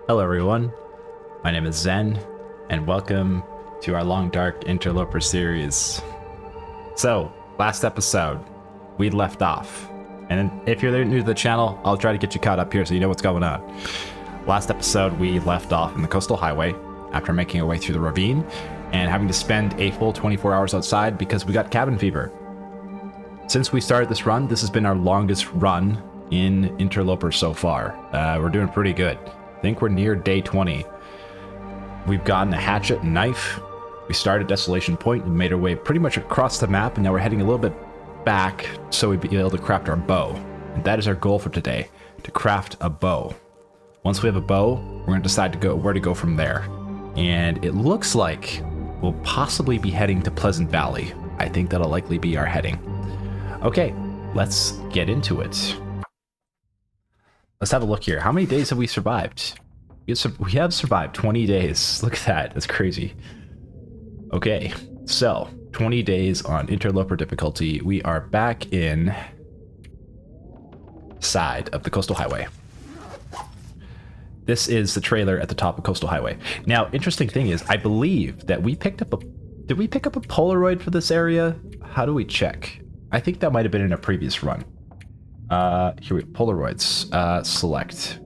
Hello everyone, my name is Zen, and welcome to our Long Dark Interloper series. So, last episode, we left off, and if you're new to the channel, I'll try to get you caught up here so you know what's going on. Last episode, we left off in the coastal highway after making our way through the ravine and having to spend a full 24 hours outside because we got cabin fever. Since we started this run, this has been our longest run in Interloper so far. We're doing pretty good. I think we're near day 20. We've gotten a hatchet and knife. We started Desolation Point and made our way pretty much across the map, and now we're heading a little bit back so we'd be able to craft our bow. And that is our goal for today, to craft a bow. Once we have a bow, we're going to decide where to go from there. And it looks like we'll possibly be heading to Pleasant Valley. I think that'll likely be our heading. Okay, let's get into it. Let's have a look here. How many days have we survived? We have survived 20 days. Look at that. That's crazy. Okay, so 20 days on Interloper difficulty. We are back in side of the coastal highway. This is the trailer at the top of coastal highway. Now, interesting thing is, I believe that we picked up a... Did we pick up a Polaroid for this area? How do we check? I think that might have been in a previous run. Here we go. Polaroids. Select.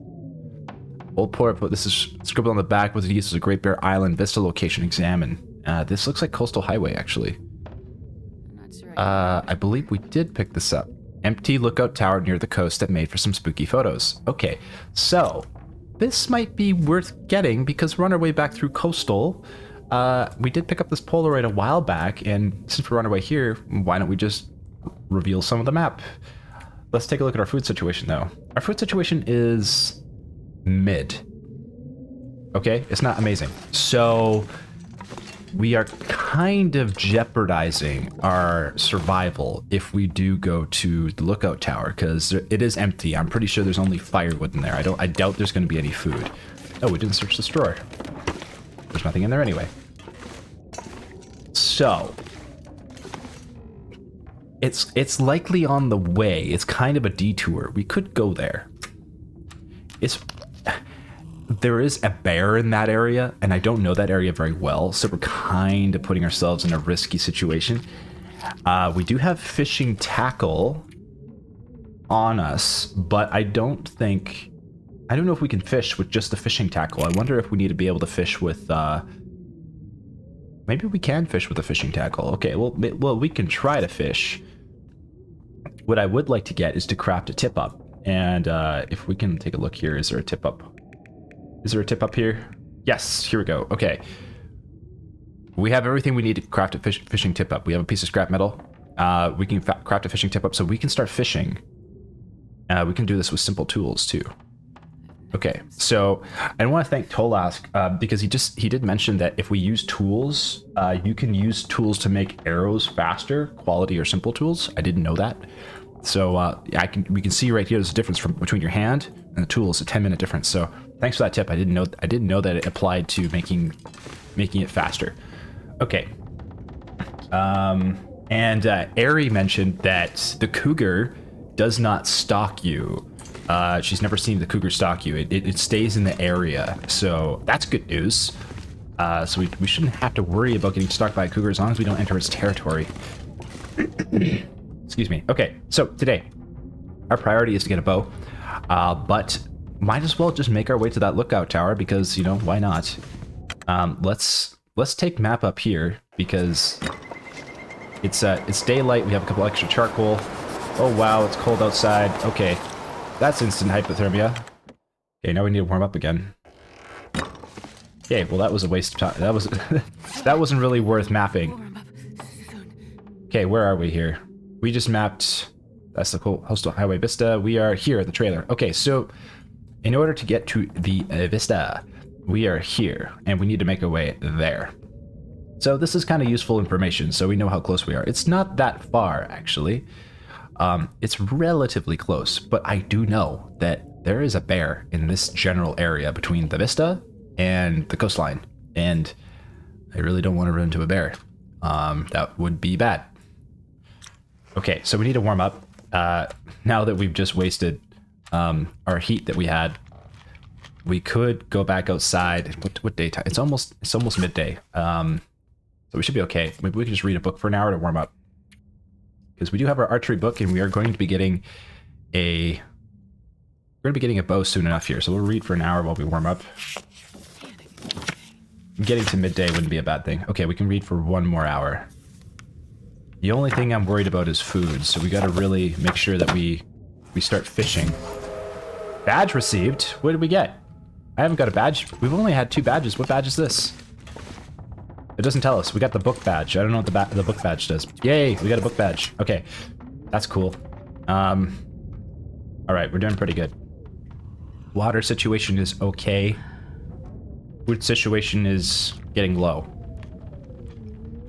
Old Polaroid. This is scribbled on the back. Was it used as a Great Bear Island Vista location? Examine. This looks like Coastal Highway, actually. I believe we did pick this up. Empty lookout tower near the coast that made for some spooky photos. Okay, so this might be worth getting because we're on our way back through Coastal. We did pick up this Polaroid a while back, and since we're on our way here, why don't we just reveal some of the map? Let's take a look at our food situation, though. Our food situation is mid. Okay, it's not amazing. So we are kind of jeopardizing our survival if we do go to the lookout tower, because it is empty. I'm pretty sure there's only firewood in there. I doubt there's going to be any food. Oh, we didn't search this drawer. There's nothing in there anyway. So it's likely on the way. It's kind of a detour. We could go there. There is a bear in that area, and I don't know that area very well, so we're kind of putting ourselves in a risky situation. We do have fishing tackle on us, but I don't know if we can fish with just the fishing tackle. I wonder if we need to be able to fish with... Maybe we can fish with a fishing tackle. Okay, well, we can try to fish. What I would like to get is to craft a tip up. And if we can take a look here, is there a tip up? Is there a tip up here? Yes, here we go. Okay. We have everything we need to craft a fishing tip up. We have a piece of scrap metal. We can craft a fishing tip up so we can start fishing. We can do this with simple tools too. Okay, so I want to thank Tolask because he did mention that if we use tools, you can use tools to make arrows faster, quality or simple tools. I didn't know that. So we can see right here there's a difference between your hand and the tool. It's a 10-minute difference. So thanks for that tip. I didn't know that it applied to making it faster. Okay. And Ari mentioned that the cougar does not stalk you. She's never seen the cougar stalk you. It stays in the area, so that's good news. So we shouldn't have to worry about getting stalked by a cougar as long as we don't enter its territory. Excuse me. Okay, so today our priority is to get a bow, but might as well just make our way to that lookout tower because, you know, why not? Let's take map up here because it's daylight. We have a couple extra charcoal. Oh wow, it's cold outside. Okay. That's instant hypothermia. Okay, now we need to warm up again. Okay, well that was a waste of time. That wasn't really worth mapping. Okay, where are we here? We just mapped. That's the coastal highway Vista. We are here at the trailer. Okay, so in order to get to the Vista, we are here, and we need to make our way there. So this is kind of useful information, so we know how close we are. It's not that far, actually. It's relatively close, but I do know that there is a bear in this general area between the Vista and the coastline, and I really don't want to run into a bear. That would be bad. Okay, so we need to warm up. Now that we've just wasted our heat that we had, we could go back outside. What daytime? It's almost midday. So we should be okay. Maybe we can just read a book for an hour to warm up. Because we do have our archery book, and we are going to be getting a bow soon enough here. So we'll read for an hour while we warm up. Getting to midday wouldn't be a bad thing. Okay, we can read for 1 more hour. The only thing I'm worried about is food, so we gotta really make sure that we start fishing. Badge received? What did we get? I haven't got a badge. We've only had 2 badges. What badge is this? It doesn't tell us. We got the book badge. I don't know what the book badge does. Yay, we got a book badge. Okay, that's cool. All right, we're doing pretty good. Water situation is okay. Food situation is getting low.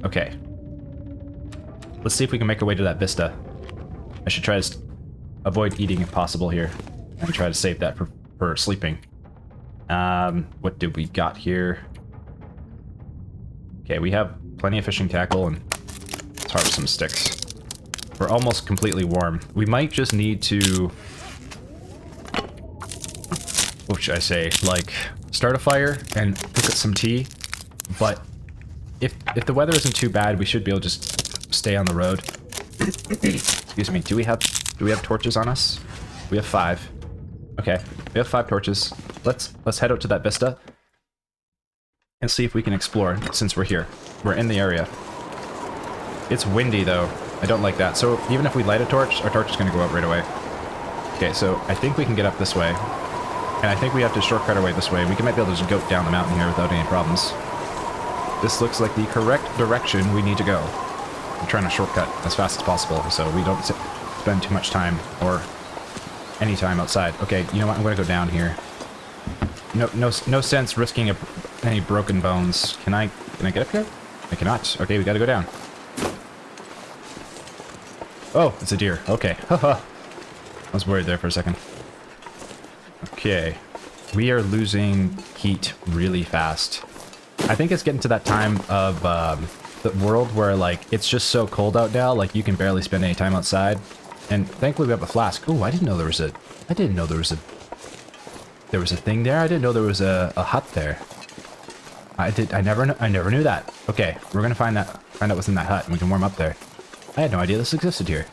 Okay. Let's see if we can make our way to that vista. I should try to avoid eating if possible here. And try to save that for sleeping. What did we got here? Okay, we have plenty of fishing tackle, and let's harvest some sticks. We're almost completely warm. We might just need to... what should I say? Like, start a fire and cook up some tea. But if the weather isn't too bad, we should be able to just stay on the road. Excuse me. Do we have torches on us? We have 5. Okay, we have 5 torches. Let's head out to that vista and see if we can explore since we're here. We're in the area. It's windy though. I don't like that. So even if we light a torch, our torch is going to go out right away. Okay, so I think we can get up this way. And I think we have to shortcut our way this way. We might be able to just go down the mountain here without any problems. This looks like the correct direction we need to go. I'm trying to shortcut as fast as possible so we don't spend too much time or any time outside. Okay, you know what? I'm going to go down here. No sense risking any broken bones. Can I get up here? I cannot. Okay, we got to go down. Oh, it's a deer. Okay. Haha. I was worried there for a second. Okay. We are losing heat really fast. I think it's getting to that time of the world where, like, it's just so cold out now, like, you can barely spend any time outside. And thankfully we have a flask. Oh, I didn't know there was a thing there. I didn't know there was a hut there. I never knew that. Okay, we're gonna find out what's in that hut, and we can warm up there. I had no idea this existed here.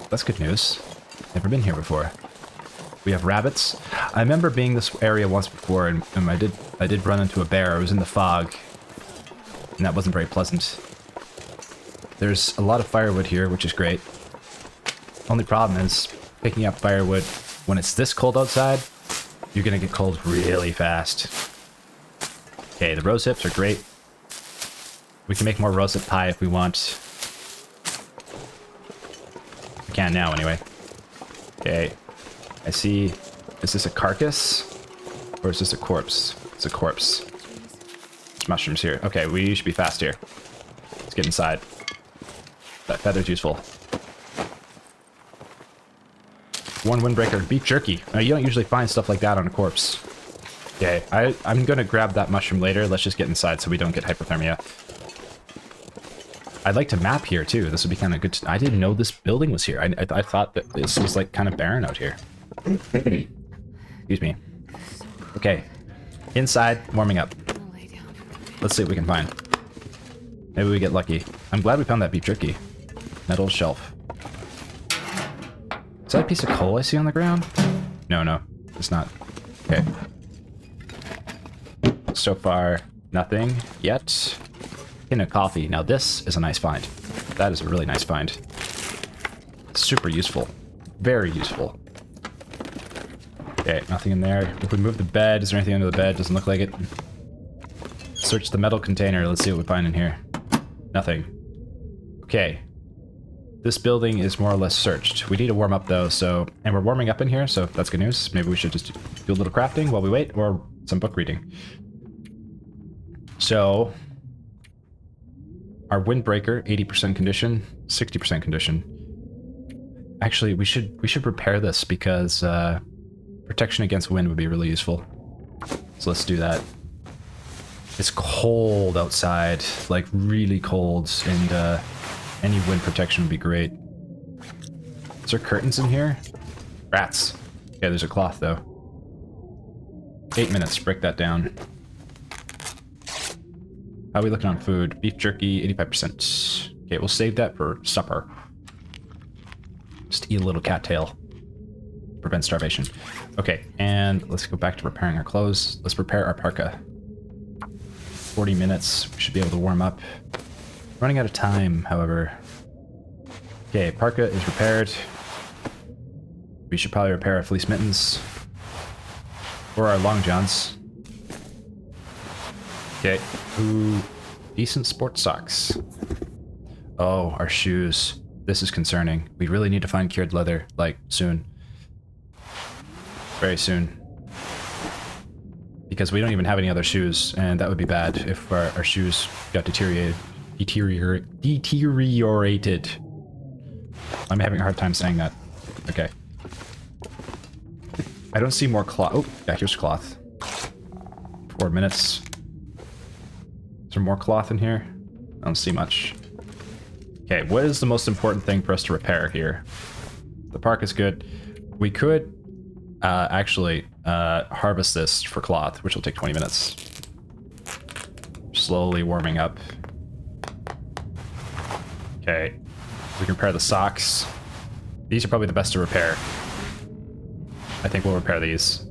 That's good news. Never been here before. We have rabbits. I remember being this area once before, and I did run into a bear. I was in the fog, and that wasn't very pleasant. There's a lot of firewood here, which is great. Only problem is picking up firewood when it's this cold outside. You're gonna get cold really fast. Okay, the rose hips are great. We can make more rosehip pie if we want. We can now, anyway. Okay. I see... Is this a carcass? Or is this a corpse? It's a corpse. There's mushrooms here. Okay, we should be fast here. Let's get inside. That feather's useful. 1 windbreaker. Beef jerky. Now, you don't usually find stuff like that on a corpse. Okay, I'm gonna grab that mushroom later. Let's just get inside so we don't get hypothermia. I'd like to map here, too. This would be kind of good. I didn't know this building was here. I thought that this was, like, kind of barren out here. Excuse me. Okay. Inside, warming up. Let's see what we can find. Maybe we get lucky. I'm glad we found that beef jerky. Metal shelf. Is that a piece of coal I see on the ground? No, it's not. Okay. So far, nothing yet. In a coffee. Now this is a nice find. That is a really nice find. Super useful. Very useful. Okay, nothing in there. If we move the bed, is there anything under the bed? Doesn't look like it. Search the metal container. Let's see what we find in here. Nothing. Okay. This building is more or less searched. We need to warm up though, so... And we're warming up in here, so that's good news. Maybe we should just do a little crafting while we wait, or some book reading. So... Our windbreaker, 80% condition, 60% condition. Actually, we should repair this because protection against wind would be really useful. So let's do that. It's cold outside, like really cold, and any wind protection would be great. Is there curtains in here? Rats. Yeah, there's a cloth though. 8 minutes, break that down. How are we looking on food? Beef jerky, 85%. Okay, we'll save that for supper. Just eat a little cattail. Prevent starvation. Okay, and let's go back to preparing our clothes. Let's prepare our parka. 40 minutes, we should be able to warm up. Running out of time, however. Okay, parka is repaired. We should probably repair our fleece mittens. Or our long johns. Okay, ooh, decent sports socks. Oh, our shoes. This is concerning. We really need to find cured leather, like, soon. Very soon. Because we don't even have any other shoes, and that would be bad if our shoes got deteriorated. I'm having a hard time saying that. Okay. I don't see more cloth. Oh, yeah, here's cloth. 4 minutes. Is there more cloth in here? I don't see much. Okay, what is the most important thing for us to repair here? The park is good. We could actually harvest this for cloth, which will take 20 minutes. Slowly warming up. Okay, we can repair the socks. These are probably the best to repair. I think we'll repair these.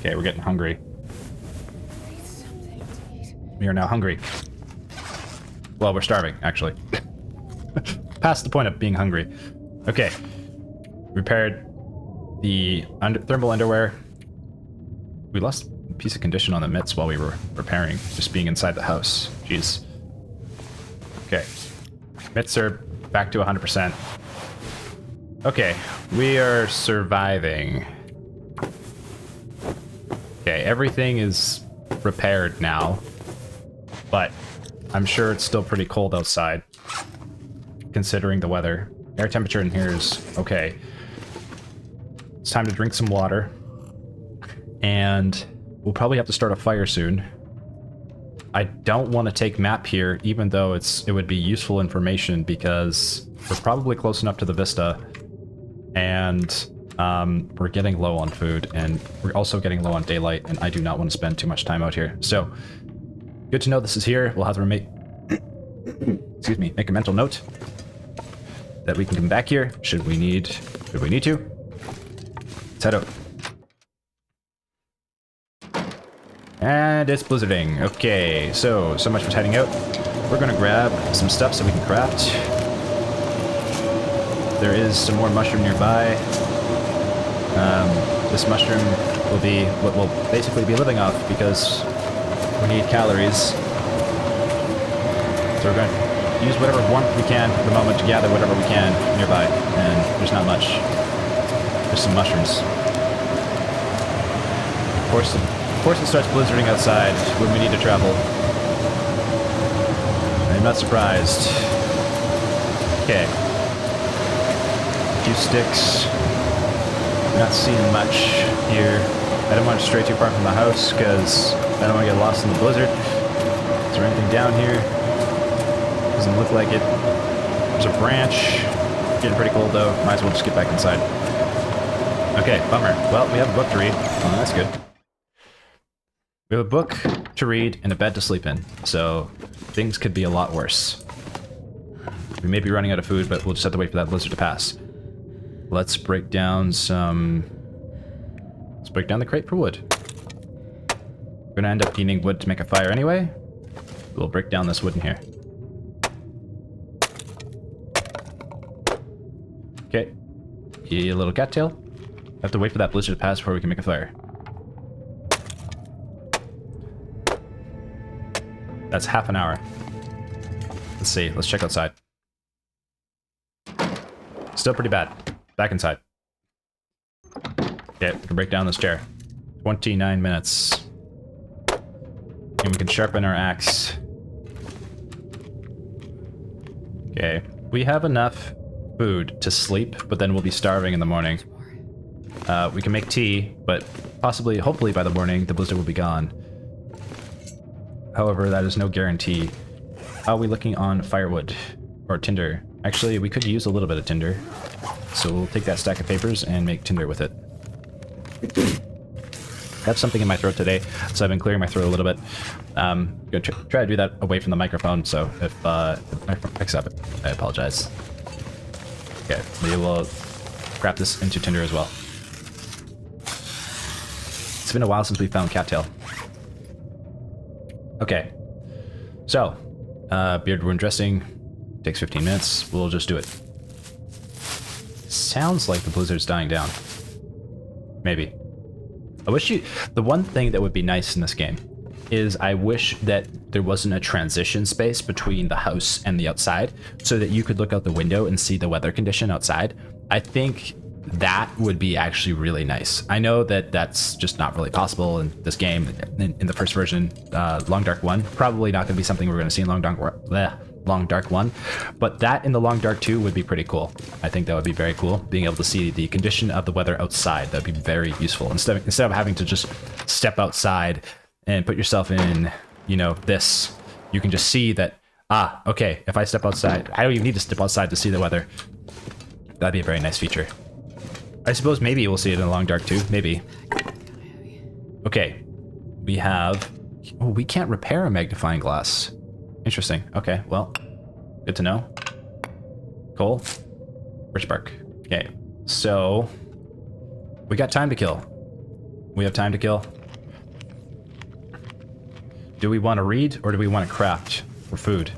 Okay, we're getting hungry. We are now hungry. Well, we're starving, actually. Past the point of being hungry. Okay. Repaired the thermal underwear. We lost a piece of condition on the mitts while we were repairing, just being inside the house. Jeez. Okay. Mitts are back to 100%. Okay, we are surviving. Okay, everything is repaired now, but I'm sure it's still pretty cold outside, considering the weather. Air temperature in here is okay. It's time to drink some water, and we'll probably have to start a fire soon. I don't want to take map here, even though it would be useful information, because we're probably close enough to the vista, and we're getting low on food, and we're also getting low on daylight, and I do not want to spend too much time out here. So, good to know this is here. We'll have to make a mental note that we can come back here should we need to. Let's head out. And it's blizzarding. Okay, so much for heading out. We're gonna grab some stuff so we can craft. There is some more mushroom nearby. This mushroom will be what we'll basically be living off because we need calories. So we're gonna use whatever warmth we can at the moment to gather whatever we can nearby. And there's not much. There's some mushrooms. Of course it starts blizzarding outside when we need to travel. I'm not surprised. Okay. A few sticks. Not seeing much here. I don't want to stray too far from the house because I don't want to get lost in the blizzard. Is there anything down here? Doesn't look like it. There's a branch. Getting pretty cold though. Might as well just get back inside. Okay, bummer. Well, we have a book to read. Oh, that's good. We have a book to read and a bed to sleep in, so things could be a lot worse. We may be running out of food, but we'll just have to wait for that blizzard to pass. Let's break down Let's break down the crate for wood. We're gonna end up needing wood to make a fire anyway. We'll break down this wood in here. Okay. A little cattail. Have to wait for that blizzard to pass before we can make a fire. That's half an hour. Let's see. Let's check outside. Still pretty bad. Back inside. Okay, we can break down this chair. 29 minutes. And we can sharpen our axe. Okay. We have enough food to sleep, but then we'll be starving in the morning. We can make tea, but possibly, hopefully by the morning, the blizzard will be gone. However, that is no guarantee. How are we looking on firewood? Or tinder? Actually, we could use a little bit of tinder. So we'll take that stack of papers and make tinder with it. I have something in my throat today, so I've been clearing my throat a little bit. I'm gonna try to do that away from the microphone, so if the microphone picks up, I apologize. Okay, we will grab this into tinder as well. It's been a while since we found cattail. Okay, so beard wound dressing takes 15 minutes. We'll just do it. Sounds like the blizzard's dying down. Maybe. I wish the one thing that would be nice in this game is I wish that there wasn't a transition space between the house and the outside so that you could look out the window and see the weather condition outside. I think that would be actually really nice. I know that that's just not really possible in this game. In the first version, Long Dark 1, probably not going to be something we're going to see in Long Dark 1, but that in the Long Dark 2 would be pretty cool. I think that would be very cool, being able to see the condition of the weather outside. That'd be very useful instead of having to just step outside and put yourself in, you know, this. You can just see that, okay, if I step outside, I don't even need to step outside to see the weather. That'd be a very nice feature. I suppose maybe we'll see it in Long Dark 2, maybe. Okay, we have, oh, we can't repair a magnifying glass. Interesting. Okay, well, good to know. Coal, birch bark. Okay, so we got time to kill. We have time to kill. Do we want to read or do we want to craft for food?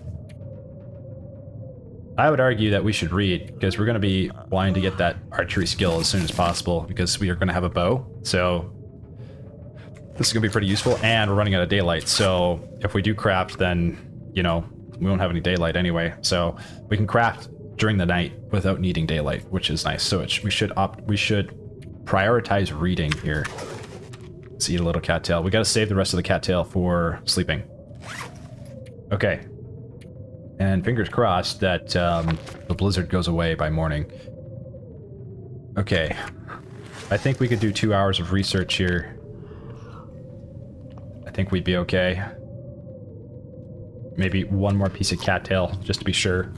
I would argue that we should read because we're going to be wanting to get that archery skill as soon as possible because we are going to have a bow. So this is going to be pretty useful, and we're running out of daylight. So if we do craft, then, you know, we won't have any daylight anyway. So we can craft during the night without needing daylight, which is nice. So we should prioritize reading here. Let's eat a little cattail. We got to save the rest of the cattail for sleeping. Okay. And fingers crossed that the blizzard goes away by morning. Okay. I think we could do 2 hours of research here. I think we'd be okay. Maybe one more piece of cattail, just to be sure.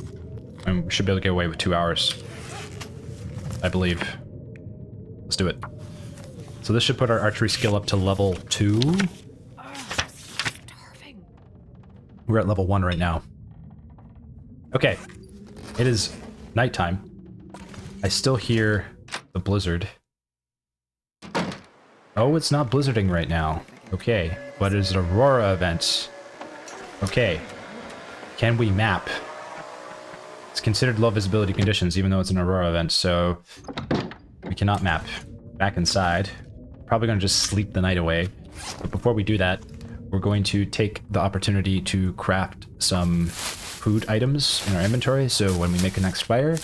And we should be able to get away with 2 hours. I believe. Let's do it. So this should put our archery skill up to level 2. We're at level 1 right now. Okay. It is nighttime. I still hear the blizzard. Oh, it's not blizzarding right now. Okay. But it is an aurora event. Okay. Can we map? It's considered low visibility conditions, even though it's an aurora event, so we cannot map. Back inside. Probably going to just sleep the night away. But before we do that, we're going to take the opportunity to craft some food items in our inventory, so when we make a next fire,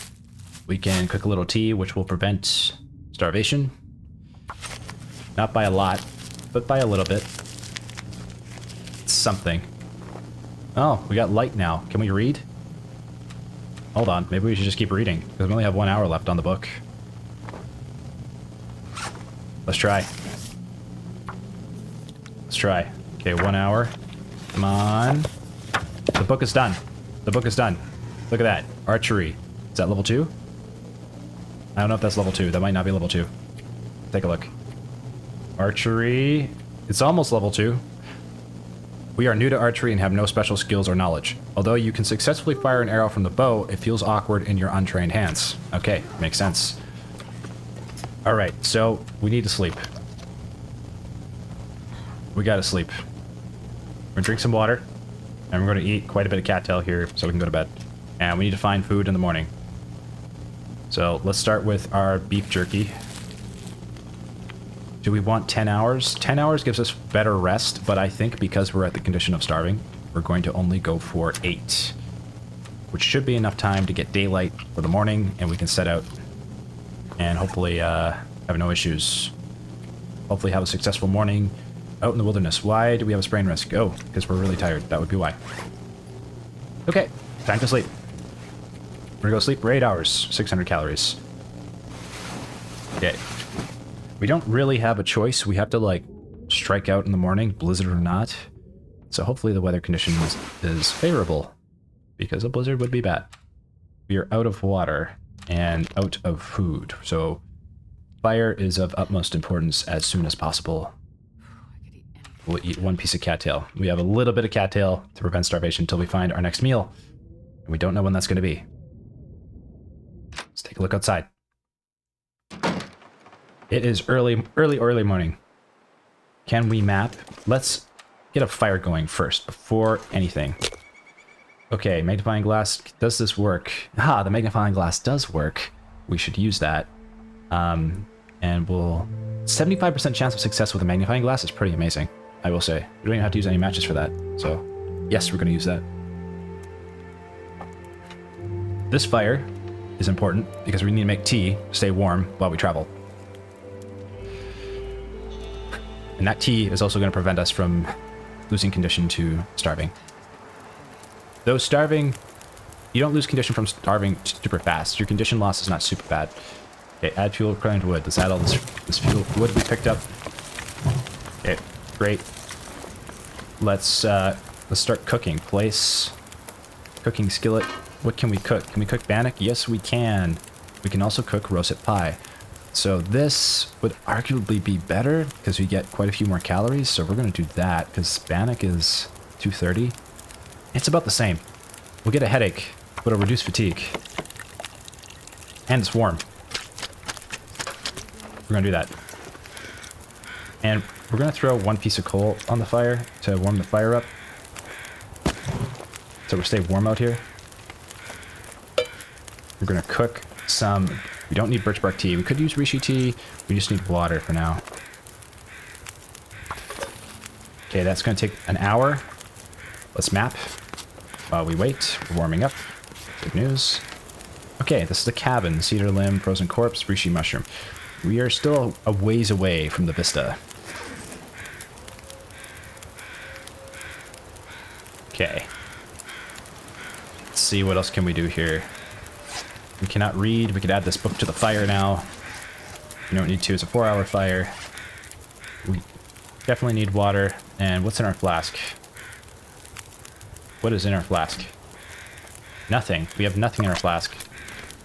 we can cook a little tea, which will prevent starvation. Not by a lot, but by a little bit. It's something. Oh, we got light now. Can we read? Hold on, maybe we should just keep reading, because we only have 1 hour left on the book. Let's try. Let's try. Okay, 1 hour. Come on. The book is done. The book is done. Look at that. Archery. Is that level 2? I don't know if that's level 2. That might not be level 2. Take a look. Archery. It's almost level 2. We are new to archery and have no special skills or knowledge. Although you can successfully fire an arrow from the bow, it feels awkward in your untrained hands. Okay, makes sense. Alright, so we need to sleep. We gotta sleep. We're gonna drink some water, and we're gonna eat quite a bit of cattail here so we can go to bed. And we need to find food in the morning. So let's start with our beef jerky. Do we want 10 hours? 10 hours gives us better rest, but I think because we're at the condition of starving, we're going to only go for 8. Which should be enough time to get daylight for the morning, and we can set out and hopefully have no issues. Hopefully have a successful morning out in the wilderness. Why do we have a sprain risk? Oh, because we're really tired. That would be why. Okay, time to sleep. We're gonna go sleep for 8 hours, 600 calories. Okay. We don't really have a choice. We have to, like, strike out in the morning, blizzard or not. So hopefully the weather condition is favorable, because a blizzard would be bad. We are out of water and out of food, so Fire is of utmost importance as soon as possible. We'll eat one piece of cattail. We have a little bit of cattail to prevent starvation until we find our next meal. And we don't know when that's going to be. Let's take a look outside. It is early morning. Can we map? Let's get a fire going first before anything. Okay, magnifying glass. Does this work? Ah, the magnifying glass does work. We should use that. And we'll... 75% chance of success with a magnifying glass is pretty amazing, I will say. We don't even have to use any matches for that. So, yes, we're going to use that. This fire is important because we need to make tea to stay warm while we travel. And that tea is also going to prevent us from losing condition to starving. Though starving, you don't lose condition from starving super fast. Your condition loss is not super bad. Okay, add fuel, claimed wood. Let's add all this fuel wood we picked up. Okay, great. Let's start cooking. Place cooking skillet. What can we cook? Can we cook bannock? Yes, we can. We can also cook roasted pie. So this would arguably be better because we get quite a few more calories. So we're going to do that because bannock is 230. It's about the same. We'll get a headache, but it'll reduce fatigue. And it's warm. We're going to do that. And we're going to throw one piece of coal on the fire to warm the fire up. So we'll stay warm out here. We're going to cook some... We don't need birch bark tea. We could use reishi tea. We just need water for now. Okay, that's going to take an hour. Let's map while we wait. We're warming up. Good news. Okay, this is the cabin. Cedar limb, frozen corpse, reishi mushroom. We are still a ways away from the vista. Okay. Let's see what else can we do here. We cannot read. We could add this book to the fire now. We don't need to. It's a 4-hour fire. We definitely need water. And what's in our flask? What is in our flask? Nothing. We have nothing in our flask.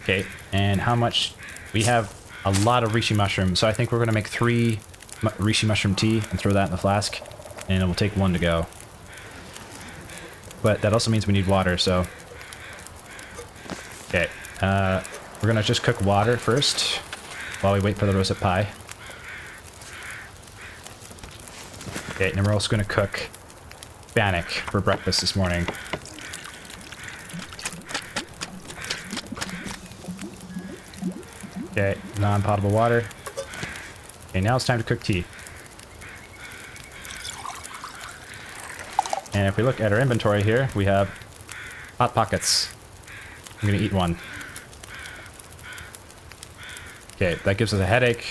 Okay. And how much? We have a lot of reishi mushroom. So I think we're going to make 3 reishi mushroom tea and throw that in the flask. And it will take 1 to go. But that also means we need water, so... Okay. We're gonna just cook water first while we wait for the roasted pie. Okay, and we're also gonna cook bannock for breakfast this morning. Okay, non-potable water. Okay, now it's time to cook tea. And if we look at our inventory here, we have Hot Pockets. I'm gonna eat one. Okay, that gives us a headache.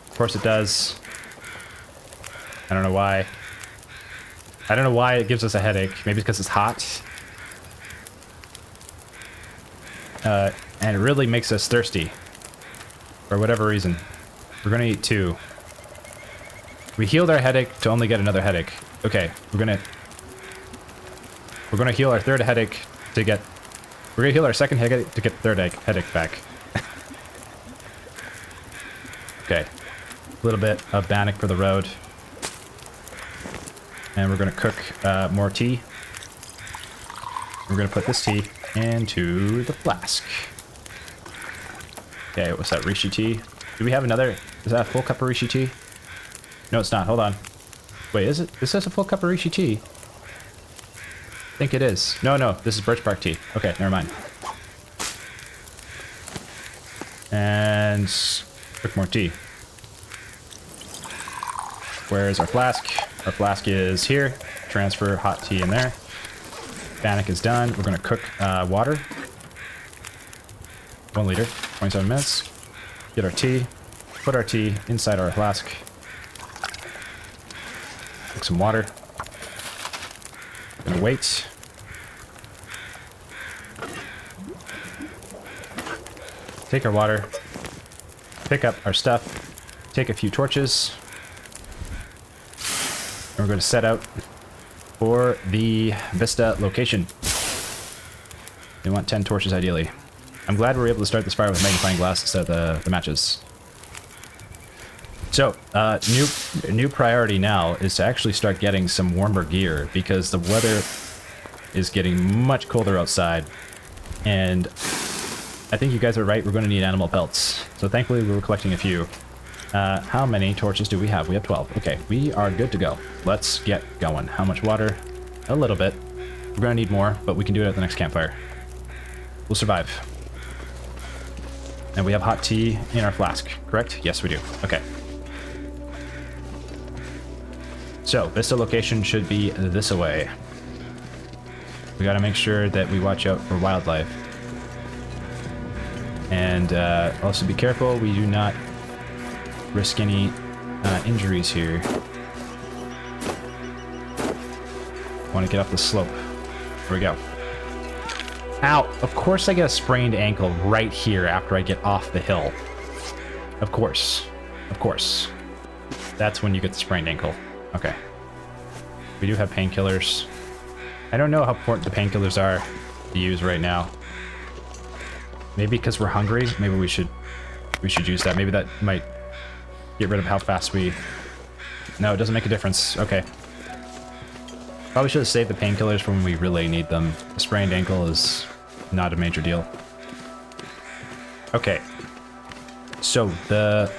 Of course it does. I don't know why. I don't know why it gives us a headache. Maybe because it's hot. And it really makes us thirsty. For whatever reason. We're gonna eat 2. We healed our headache to only get another headache. Okay, we're gonna heal our third headache to get... We're gonna heal our second headache to get the third headache back. Okay. A little bit of bannock for the road. And we're gonna cook more tea. We're gonna put this tea into the flask. Okay, what's that? Reishi tea? Do we have another? Is that a full cup of reishi tea? No, it's not. Hold on. Wait, is it? Is this a full cup of reishi tea? I think it is. No, this is birch bark tea. Okay, never mind. And cook more tea. Where is our flask? Our flask is here. Transfer hot tea in there. Bannock is done. We're going to cook water. 1 liter, 27 minutes. Get our tea. Put our tea inside our flask. Cook some water. Gonna wait. Take our water. Pick up our stuff. Take a few torches. And we're going to set out for the Vista location. We want 10 torches ideally. I'm glad we were able to start this fire with magnifying glass instead of the matches. So, new priority now is to actually start getting some warmer gear because the weather is getting much colder outside, and I think you guys are right, we're going to need animal pelts. So thankfully we were collecting a few. How many torches do we have? We have 12. Okay, we are good to go. Let's get going. How much water? A little bit. We're going to need more, but we can do it at the next campfire. We'll survive. And we have hot tea in our flask, correct? Yes, we do. Okay. So, Vista location should be this away. We gotta make sure that we watch out for wildlife. And also be careful, we do not risk any injuries here. Want to get up the slope. Here we go. Ow! Of course I get a sprained ankle right here after I get off the hill. Of course. Of course. That's when you get the sprained ankle. Okay. We do have painkillers. I don't know how important the painkillers are to use right now. Maybe because we're hungry, maybe we should use that. Maybe that might get rid of how fast we... No, it doesn't make a difference. Okay. Probably should have saved the painkillers for when we really need them. A sprained ankle is not a major deal. Okay. So the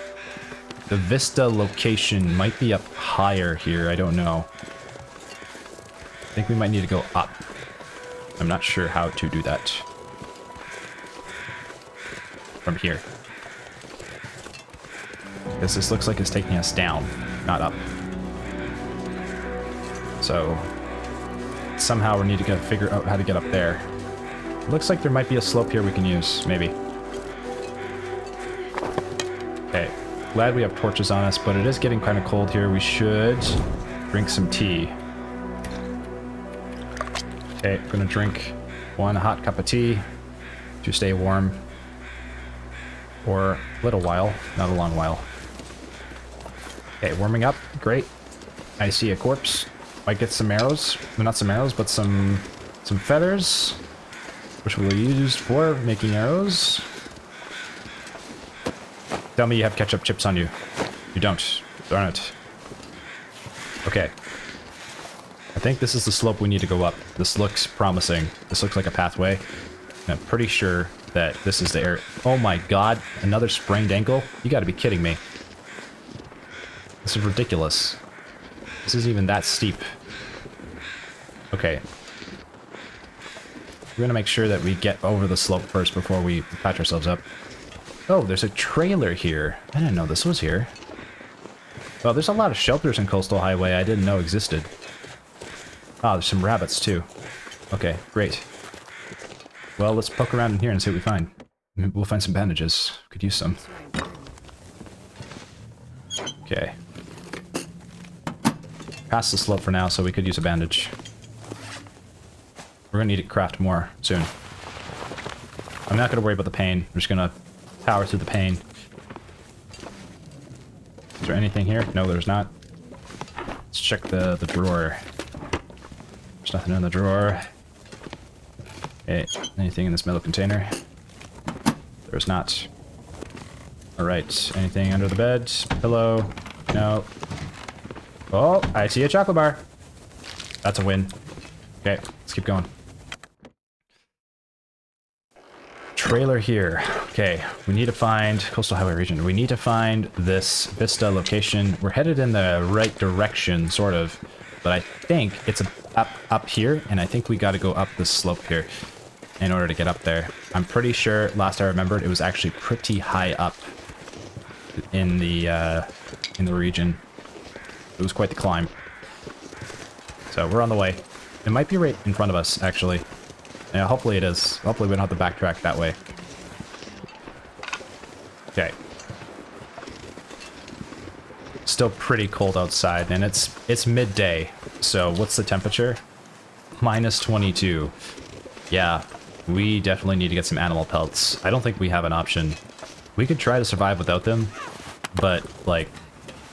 Vista location might be up higher here. I don't know. I think we might need to go up. I'm not sure how to do that. From here. Because this looks like it's taking us down, not up. So somehow we need to figure out how to get up there. It looks like there might be a slope here we can use, maybe. Okay, glad we have torches on us, but it is getting kind of cold here. We should drink some tea. Okay, I'm gonna drink one hot cup of tea to stay warm for a little while, not a long while. Okay, warming up, great. I see a corpse. Might get some arrows. Well, not some arrows, but some feathers, which we'll use for making arrows. Tell me you have ketchup chips on you. You don't. Darn it. Okay. I think this is the slope we need to go up. This looks promising. This looks like a pathway. And I'm pretty sure that this is the area. Oh my god, another sprained ankle? You gotta be kidding me. This is ridiculous. This isn't even that steep. Okay. We're gonna make sure that we get over the slope first before we patch ourselves up. Oh, there's a trailer here. I didn't know this was here. Well, there's a lot of shelters in Coastal Highway I didn't know existed. Ah, there's some rabbits too. Okay, great. Well, let's poke around in here and see what we find. Maybe we'll find some bandages. Could use some. Okay. Past the slope for now, so we could use a bandage. We're gonna need to craft more soon. I'm not gonna worry about the pain. I'm just gonna power through the pain. Is there anything here? No, there's not. Let's check the drawer. There's nothing in the drawer. Okay, anything in this metal container? There's not. Alright, anything under the bed? Pillow? No. Oh, I see a chocolate bar. That's a win. Okay, let's keep going. Trailer here. Okay, we need to find Coastal Highway region. We need to find this Vista location. We're headed in the right direction, sort of, but I think it's up here, and I think we got to go up this slope here in order to get up there. I'm pretty sure, last I remembered, it was actually pretty high up in the region. It was quite the climb. So we're on the way. It might be right in front of us, actually. Yeah, hopefully it is. Hopefully we don't have to backtrack that way. Okay. Still pretty cold outside, and it's midday. So what's the temperature? Minus 22. Yeah, we definitely need to get some animal pelts. I don't think we have an option. We could try to survive without them, but, like,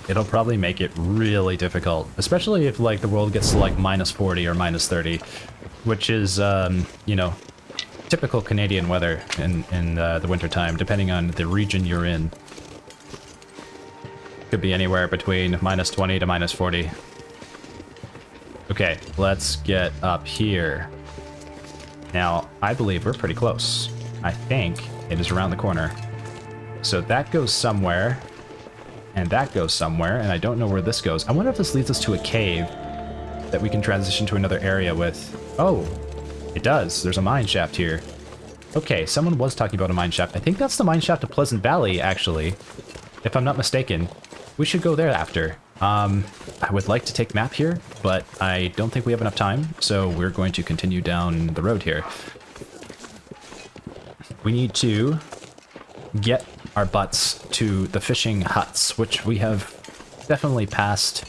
it'll probably make it really difficult. Especially if, like, the world gets to, like, minus 40 or minus 30. Which is, you know, typical Canadian weather in the wintertime, depending on the region you're in. Could be anywhere between -20 to -40. Okay, let's get up here. Now, I believe we're pretty close. I think it is around the corner. So that goes somewhere, and that goes somewhere, and I don't know where this goes. I wonder if this leads us to a cave that we can transition to another area with. Oh, it does. There's a mine shaft here. Okay, someone was talking about a mine shaft. I think that's the mine shaft of Pleasant Valley, actually, if I'm not mistaken. We should go there after. I would like to take map here, but I don't think we have enough time, so we're going to continue down the road here. We need to get our butts to the fishing huts, which we have definitely passed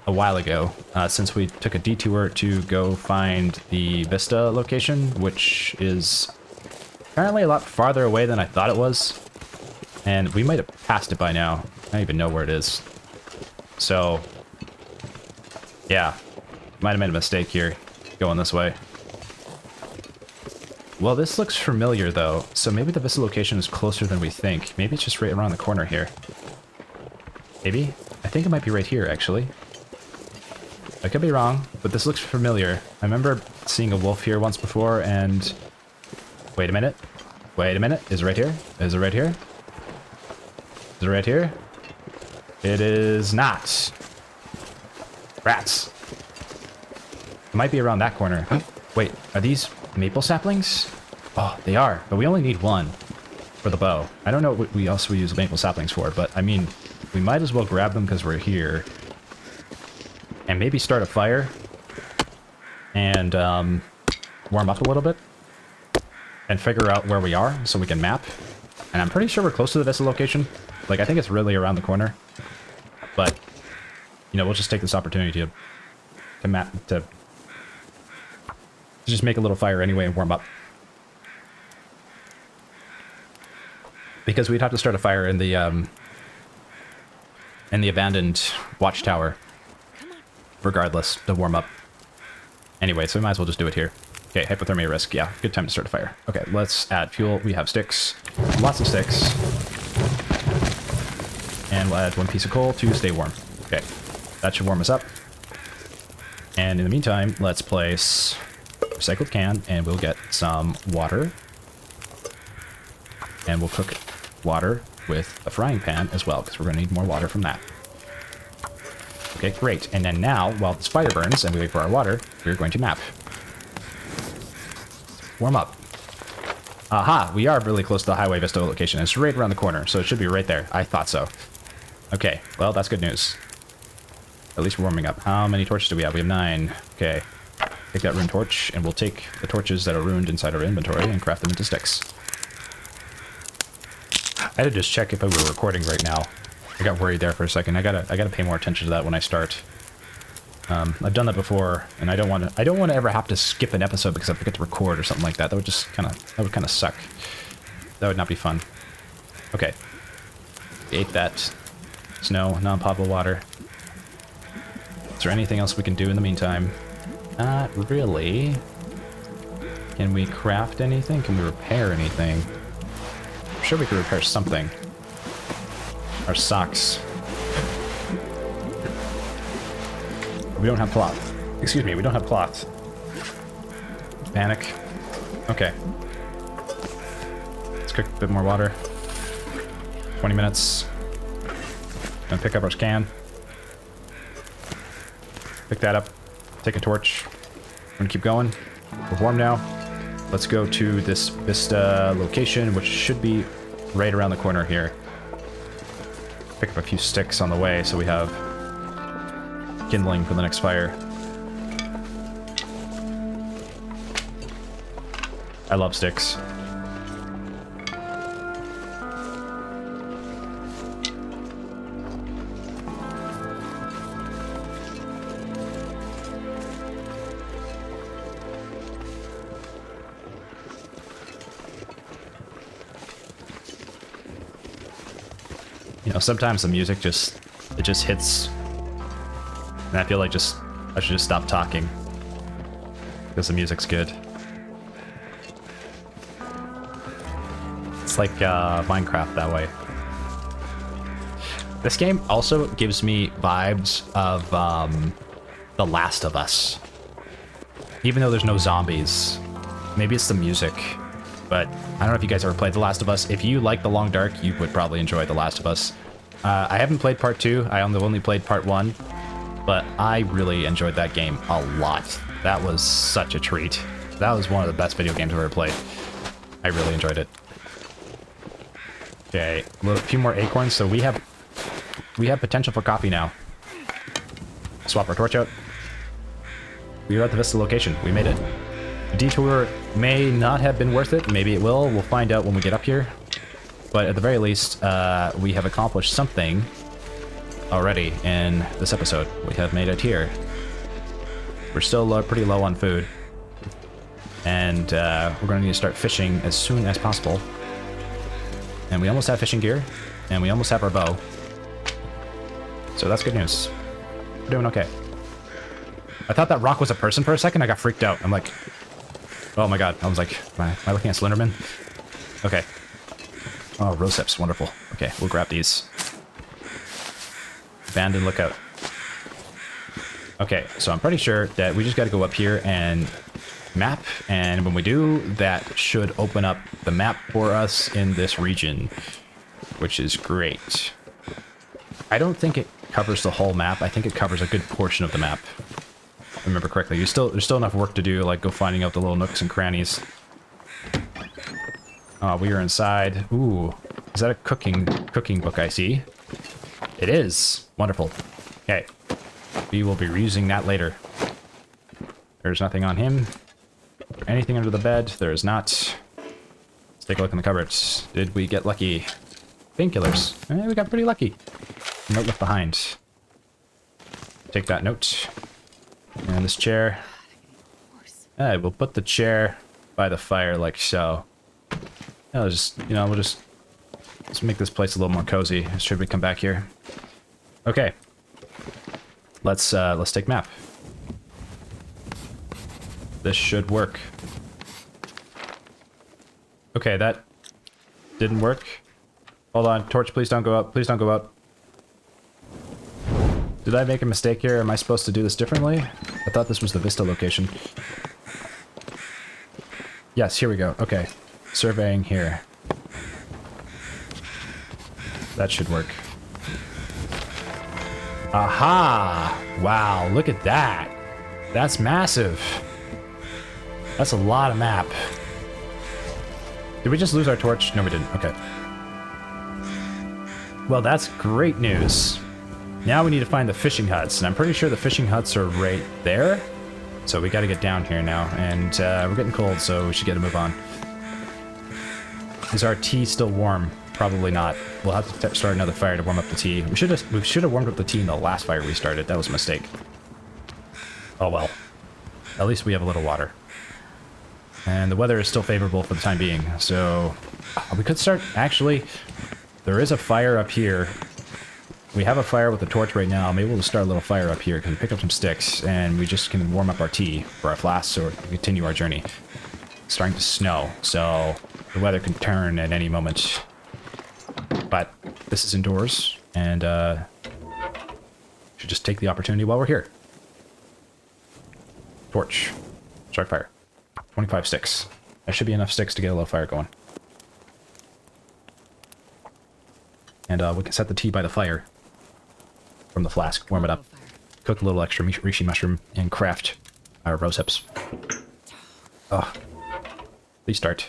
a while ago, since we took a detour to go find the Vista location, which is apparently a lot farther away than I thought it was. And we might have passed it by now. I don't even know where it is. So, yeah, might have made a mistake here going this way. Well, this looks familiar, though, so maybe the Vista location is closer than we think. Maybe it's just right around the corner here. Maybe? I think it might be right here, actually. I could be wrong, but this looks familiar. I remember seeing a wolf here once before, and... Wait a minute. Wait a minute. Is it right here? Is it right here? Is it right here? It is not. Rats. It might be around that corner. Wait, are these maple saplings? Oh, they are, but we only need one for the bow. I don't know what we else we use maple saplings for, but I mean, we might as well grab them because we're here. And maybe start a fire and warm up a little bit and figure out where we are so we can map. And I'm pretty sure we're close to the Vista location. Like, I think it's really around the corner. But, you know, we'll just take this opportunity to map, to just make a little fire anyway and warm up. Because we'd have to start a fire in the abandoned watchtower. Regardless, to warm up. Anyway, so we might as well just do it here. Okay, hypothermia risk. Yeah, good time to start a fire. Okay, let's add fuel. We have sticks. Lots of sticks. And we'll add one piece of coal to stay warm. Okay, that should warm us up. And in the meantime, let's place recycled can, and we'll get some water. And we'll cook water with a frying pan as well, because we're going to need more water from that. Okay, great. And then now, while this fire burns and we wait for our water, we're going to map. Warm up. Aha, we are really close to the Highway Vista location. It's right around the corner, so it should be right there. I thought so. Okay, well, that's good news. At least we're warming up. How many torches do we have? We have 9. Okay. Take that ruined torch, and we'll take the torches that are ruined inside our inventory and craft them into sticks. I had to just check if I were recording right now. I got worried there for a second. I gotta pay more attention to that when I start. I've done that before, and I don't want to ever have to skip an episode because I forget to record or something like that. That would just kind of suck. That would not be fun. Okay. We ate that snow, non-potable water. Is there anything else we can do in the meantime? Not really. Can we craft anything? Can we repair anything? I'm sure we could repair something. Our socks. We don't have cloth. Excuse me, we don't have cloth. Panic. Okay. Let's cook a bit more water. 20 minutes. Gonna pick up our can. Pick that up. Take a torch. We're gonna keep going. We're warm now. Let's go to this Vista location, which should be right around the corner here. Pick up a few sticks on the way so we have kindling for the next fire. I love sticks. You know, sometimes the music just hits, and I feel like I should just stop talking because the music's good. It's like Minecraft that way. This game also gives me vibes of The Last of Us. Even though there's no zombies. Maybe it's the music. But I don't know if you guys ever played The Last of Us. If you like The Long Dark, you would probably enjoy The Last of Us. I haven't played part 2. I only played part 1. But I really enjoyed that game a lot. That was such a treat. That was one of the best video games I've ever played. I really enjoyed it. Okay, a few more acorns. So we have potential for coffee now. Swap our torch out. We are at the Vista location. We made it. The detour may not have been worth it. Maybe it will. We'll find out when we get up here. But at the very least, we have accomplished something already in this episode. We have made it here. We're still pretty low on food. And we're going to need to start fishing as soon as possible. And we almost have fishing gear. And we almost have our bow. So that's good news. We're doing okay. I thought that rock was a person for a second. I got freaked out. I'm like, oh my god. I was like, am I looking at Slenderman? Okay. Oh, Roseps. Wonderful. Okay, we'll grab these. Abandoned lookout. Okay, so I'm pretty sure that we just got to go up here and map. And when we do, that should open up the map for us in this region, which is great. I don't think it covers the whole map. I think it covers a good portion of the map. If I remember correctly. There's still enough work to do, like go finding out the little nooks and crannies. We are inside. Ooh, is that a cooking book I see? It is. Wonderful. Okay. We will be reusing that later. There's nothing on him. Anything under the bed? There is not. Let's take a look in the cupboards. Did we get lucky? Painkillers. We got pretty lucky. Note left behind. Take that note. And this chair. We'll put the chair by the fire like so. We'll just let's make this place a little more cozy. Should we come back here? Okay. Let's take map. This should work. Okay, that didn't work. Hold on, torch, please don't go up. Please don't go up. Did I make a mistake here? Am I supposed to do this differently? I thought this was the Vista location. Yes, here we go. Okay. Surveying here. That should work. Aha! Wow, look at that. That's massive. That's a lot of map. Did we just lose our torch? No, we didn't. Okay. Well, that's great news. Now we need to find the fishing huts, and I'm pretty sure the fishing huts are right there. So we got to get down here now, and we're getting cold, so we should get a move on. Is our tea still warm? Probably not. We'll have to start another fire to warm up the tea. We should have warmed up the tea in the last fire we started. That was a mistake. Oh well. At least we have a little water. And the weather is still favorable for the time being, so we could start. Actually, there is a fire up here. We have a fire with a torch right now. Maybe we'll start a little fire up here because we picked up some sticks and we just can warm up our tea for our flasks or continue our journey. It's starting to snow, so the weather can turn at any moment. But this is indoors, and should just take the opportunity while we're here. Torch. Start fire. 25 sticks. That should be enough sticks to get a little fire going. And we can set the tea by the fire from the flask, warm it up, cook a little extra reishi mushroom, and craft our rose hips. Oh, please start.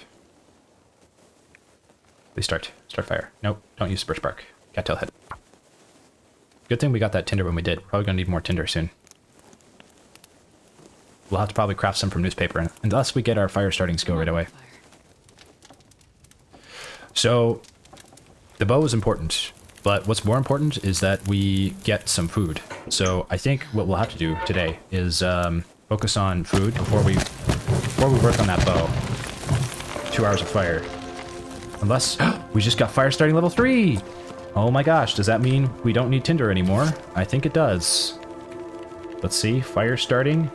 Please start. Start fire. Nope, don't use birch bark. Cattail head. Good thing we got that tinder when we did. Probably gonna need more tinder soon. We'll have to probably craft some from newspaper, and thus we get our fire starting skill right away. So, the bow is important, but what's more important is that we get some food. So I think what we'll have to do today is focus on food before we work on that bow. 2 hours of fire. Unless we just got fire starting level 3! Oh my gosh, does that mean we don't need tinder anymore? I think it does. Let's see, fire starting.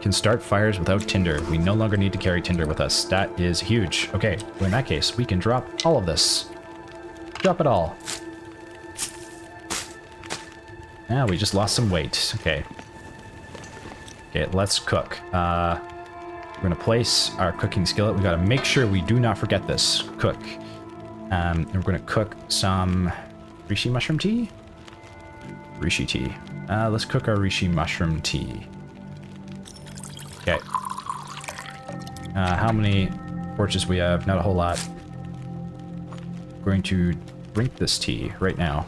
Can start fires without tinder. We no longer need to carry tinder with us. That is huge. Okay, well in that case, we can drop all of this. Drop it all. Yeah, we just lost some weight. Okay. Okay, let's cook. We're gonna place our cooking skillet. We gotta make sure we do not forget this. Cook. And we're gonna cook some reishi mushroom tea? Reishi tea. Let's cook our reishi mushroom tea. Okay. How many torches we have? Not a whole lot. We're going to drink this tea right now.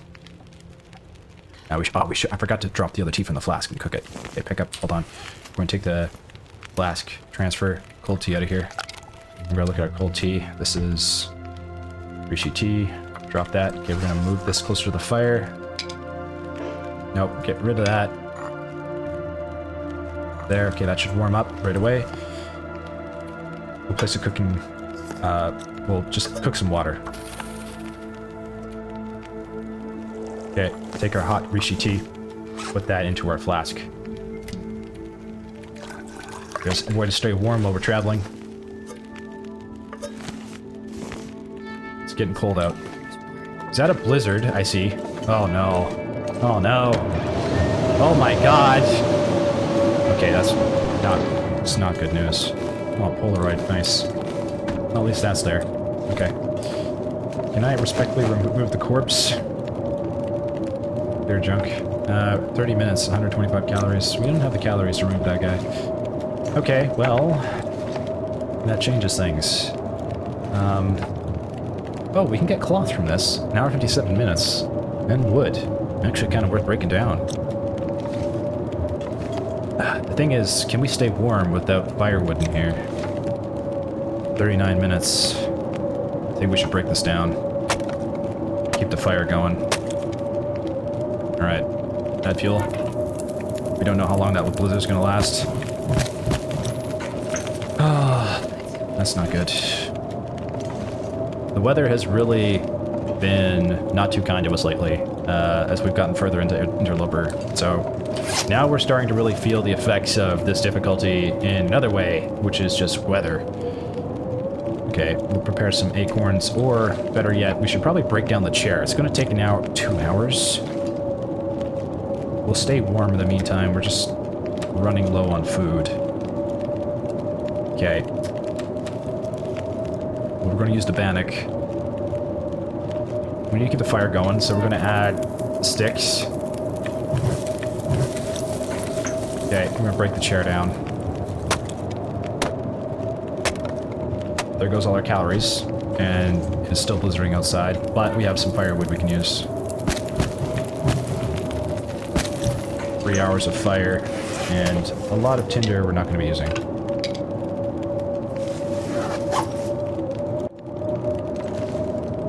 We should. I forgot to drop the other tea from the flask and cook it. Okay, pick up. Hold on. We're going to take the flask, transfer cold tea out of here. We're going to look at our cold tea. This is reishi tea. Drop that. Okay, we're going to move this closer to the fire. Nope, get rid of that. There. Okay, that should warm up right away. We'll place a cooking. We'll just cook some water. Okay, take our hot reishi tea, put that into our flask. Just a way to stay warm while we're traveling. It's getting cold out. Is that a blizzard? I see. Oh no. Oh no. Oh my god. Okay, it's not good news. Oh, Polaroid, nice. Well, at least that's there. Okay. Can I respectfully remove the corpse? Their junk. 30 minutes, 125 calories. We don't have the calories to remove that guy. Okay, well, that changes things. Oh, we can get cloth from this. An hour 57 minutes. And wood. Actually kind of worth breaking down. The thing is, can we stay warm without firewood in here? 39 minutes. I think we should break this down. Keep the fire going. Alright, add fuel. We don't know how long that blizzard's gonna last. Ah, that's not good. The weather has really been not too kind to us lately, as we've gotten further into Interloper. So now we're starting to really feel the effects of this difficulty in another way, which is just weather. Okay, we'll prepare some acorns, or better yet, we should probably break down the chair. It's gonna take an hour, 2 hours. We'll stay warm in the meantime. We're just running low on food. Okay. Well, we're going to use the bannock. We need to keep the fire going, so we're going to add sticks. Okay, we're going to break the chair down. There goes all our calories, and it's still blizzarding outside, but we have some firewood we can use. 3 hours of fire, and a lot of tinder we're not going to be using.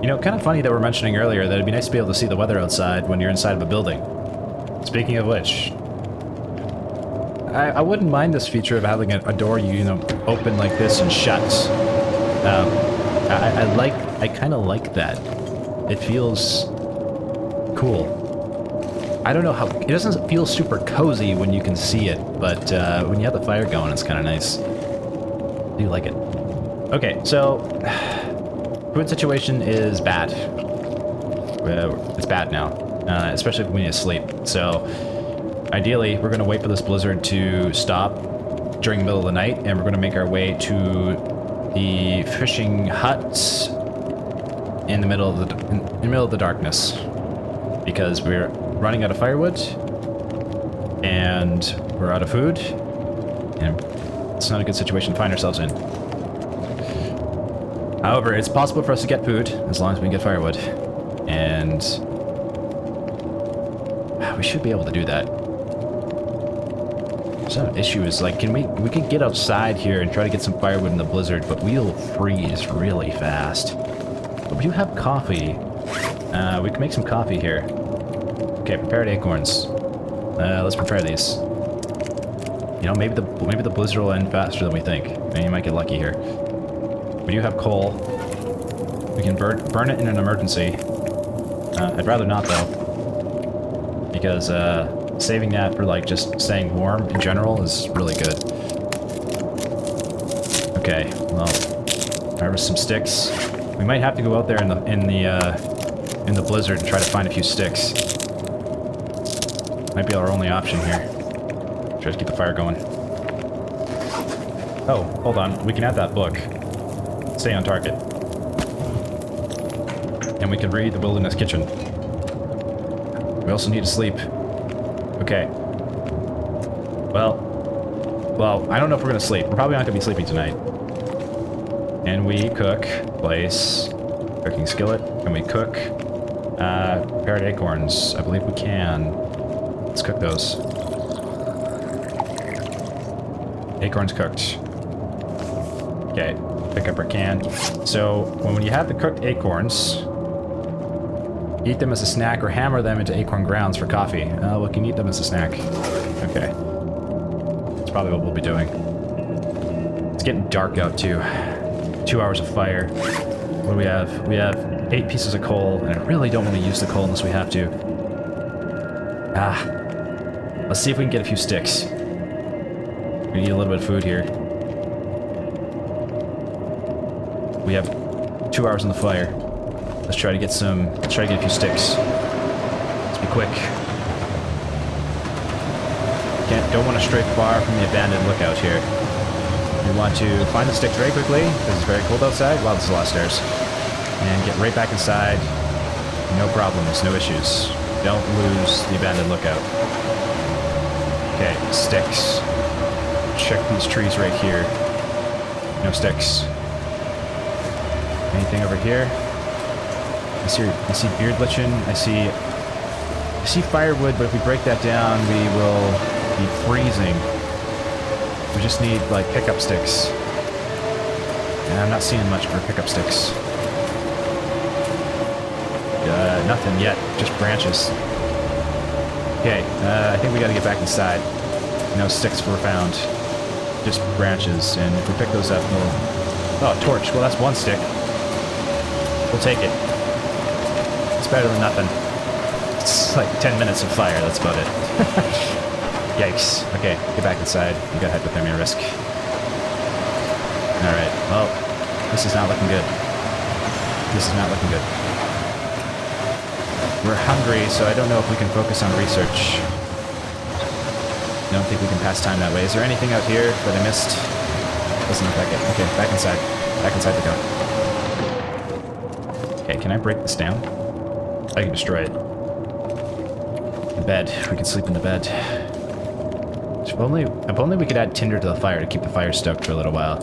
You know, kind of funny that we're mentioning earlier that it'd be nice to be able to see the weather outside when you're inside of a building. Speaking of which, I wouldn't mind this feature of having a door you know, open like this and shut. I kind of like that. It feels cool. I don't know how... It doesn't feel super cozy when you can see it, but when you have the fire going, it's kind of nice. I do like it. Okay, so... Food situation is bad. It's bad now, especially when you sleep. So, ideally, we're going to wait for this blizzard to stop during the middle of the night, and we're going to make our way to the fishing hut in the middle of the darkness, because we're running out of firewood, and we're out of food, and it's not a good situation to find ourselves in. However, it's possible for us to get food, as long as we can get firewood, and we should be able to do that. Some issue is, like, we can get outside here and try to get some firewood in the blizzard, but we'll freeze really fast. But we do have coffee. We can make some coffee here. Okay, prepared acorns. Let's prepare these. You know, maybe the blizzard will end faster than we think. And you might get lucky here. We do have coal. We can burn it in an emergency. I'd rather not, though. Because, saving that for, like, just staying warm in general is really good. Okay, well, harvest some sticks. We might have to go out there in the blizzard and try to find a few sticks. Might be our only option here. Try to keep the fire going. Oh, hold on. We can add that book. Stay on target. And we can read The Wilderness Kitchen. We also need to sleep. Okay. Well, I don't know if we're gonna sleep. We're probably not gonna be sleeping tonight. And we cook, place, cooking skillet. Can we cook? Prepared acorns. I believe we can. Let's cook those. Acorns cooked. Okay, pick up our can. So, when you have the cooked acorns, eat them as a snack or hammer them into acorn grounds for coffee. We can eat them as a snack. Okay. That's probably what we'll be doing. It's getting dark out too. 2 hours of fire. What do we have? We have 8 pieces of coal, and I really don't want to use the coal unless we have to. Let's see if we can get a few sticks. We need a little bit of food here. We have 2 hours on the fire. Let's try to get a few sticks. Let's be quick. Don't want to stray far from the abandoned lookout here. We want to find the sticks very quickly, because it's very cold outside. Wow, there's a lot of stairs. And get right back inside. No problems, no issues. Don't lose the abandoned lookout. Okay, sticks. Check these trees right here. No sticks. Anything over here? I see beard lichen. I see firewood, but if we break that down, we will be freezing. We just need, like, pickup sticks. And I'm not seeing much for pickup sticks. Nothing yet, just branches. Okay, I think we gotta get back inside. No sticks were found. Just branches, and if we pick those up, we'll... Oh, torch. Well, that's one stick. We'll take it. It's better than nothing. It's like 10 minutes of fire, that's about it. Yikes. Okay, get back inside. We got hypothermia risk. Alright, well, this is not looking good. This is not looking good. We're hungry, so I don't know if we can focus on research. I don't think we can pass time that way. Is there anything out here that I missed? Doesn't look like it. Okay, back inside. Back inside we go. Okay, can I break this down? I can destroy it. The bed. We can sleep in the bed. If only we could add tinder to the fire to keep the fire stoked for a little while.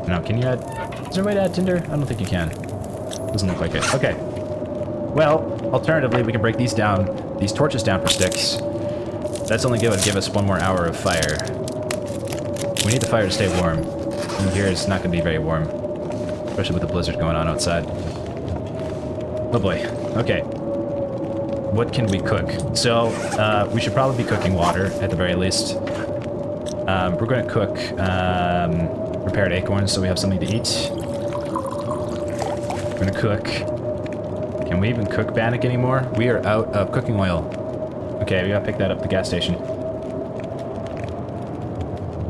Now, can you add... Is there a way to add tinder? I don't think you can. Doesn't look like it. Okay. Well, alternatively, we can break these torches down for sticks. That's only going to give us 1 more hour of fire. We need the fire to stay warm. And here it's not going to be very warm. Especially with the blizzard going on outside. Oh boy. Okay. What can we cook? So, we should probably be cooking water, at the very least. We're going to cook prepared acorns so we have something to eat. We're going to cook... Can we even cook bannock anymore? We are out of cooking oil. Okay, we gotta pick that up at the gas station.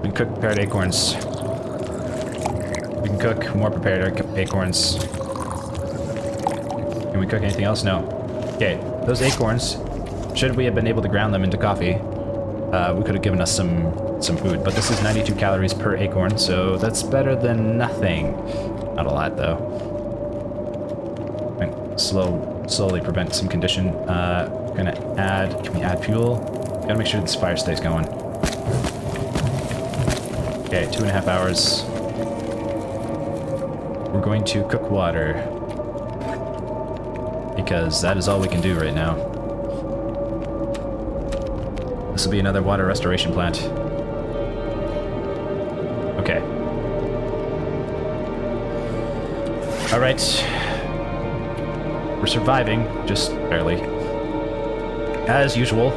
We can cook prepared acorns. We can cook more prepared acorns. Can we cook anything else? No. Okay, those acorns, should we have been able to ground them into coffee, we could have given us some food. But this is 92 calories per acorn, so that's better than nothing. Not a lot, though. Slowly prevent some condition. Can we add fuel? Gotta make sure this fire stays going. Okay, 2.5 hours. We're going to cook water. Because that is all we can do right now. This will be another water restoration plant. Okay. Alright. We're surviving, just barely. As usual.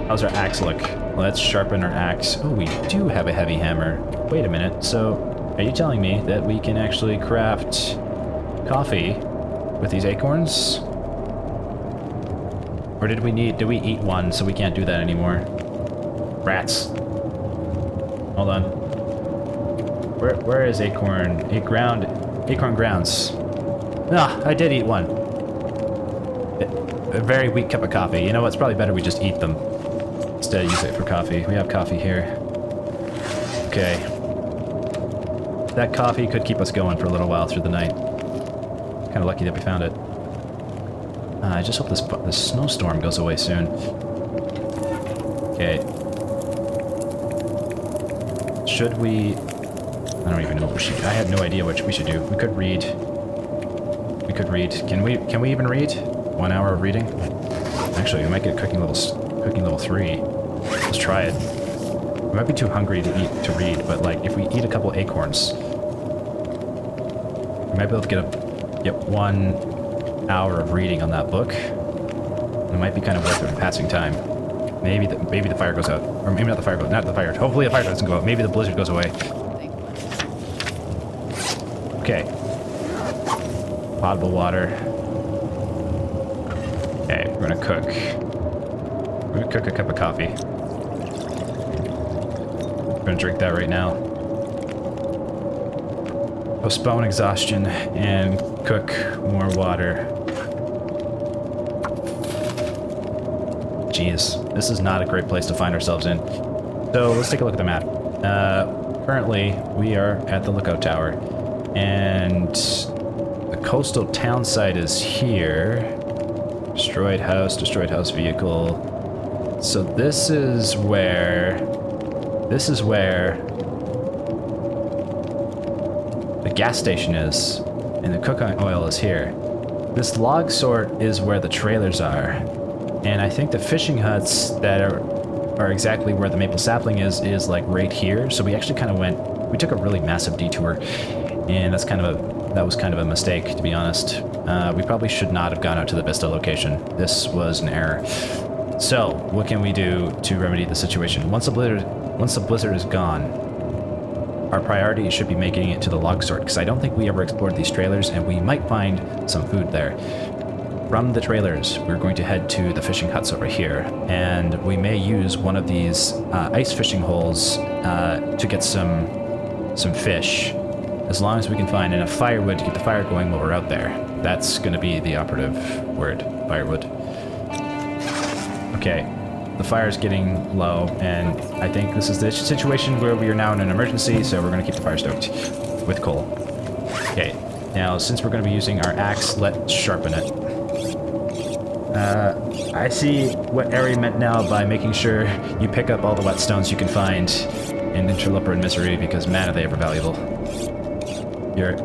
How's our axe look? Let's sharpen our axe. Oh, we do have a heavy hammer. Wait a minute, so are you telling me that we can actually craft coffee with these acorns? Or did we eat one so we can't do that anymore? Rats. Hold on. Where is acorn? Acorn grounds. Ah, I did eat one. a very weak cup of coffee. You know what? It's probably better we just eat them instead of use it for coffee. We have coffee here. Okay. That coffee could keep us going for a little while through the night. Kind of lucky that we found it. I just hope this snowstorm goes away soon. Okay. Should we... I don't even know what we should do. I have no idea what we should do. We could read. We could read. Can we even read? 1 hour of reading? Actually, we might get cooking level 3. Let's try it. We might be too hungry to read, but like if we eat a couple acorns, we might be able to get 1 hour of reading on that book. It might be kind of worth it in passing time. Maybe the fire goes out, or maybe not the fire goes. Not the fire. Hopefully the fire doesn't go out. Maybe the blizzard goes away. Okay. Potable water. Okay, we're gonna cook. We're gonna cook a cup of coffee. We're gonna drink that right now. Postpone exhaustion and cook more water. Jeez, this is not a great place to find ourselves in. So let's take a look at the map. Currently, we are at the lookout tower, and the coastal town site is here. Destroyed house vehicle. So this is where the gas station is, and the cooking oil is here. This log sort is where the trailers are, and I think the fishing huts that are exactly where the maple sapling is like right here. So we actually kind of we took a really massive detour, and that was kind of a mistake, to be honest. We probably should not have gone out to the Vista location. This was an error. So, what can we do to remedy the situation? Once the blizzard is gone, our priority should be making it to the log sort, because I don't think we ever explored these trailers, and we might find some food there. From the trailers, we're going to head to the fishing huts over here, and we may use one of these ice fishing holes to get some fish, as long as we can find enough firewood to keep the fire going while we're out there. That's going to be the operative word, firewood. Okay, the fire's getting low, and I think this is the situation where we are now in an emergency, so we're going to keep the fire stoked with coal. Okay, now since we're going to be using our axe, let's sharpen it. I see what Ari meant now by making sure you pick up all the whetstones you can find in Interloper and Misery, because man, are they ever valuable. Your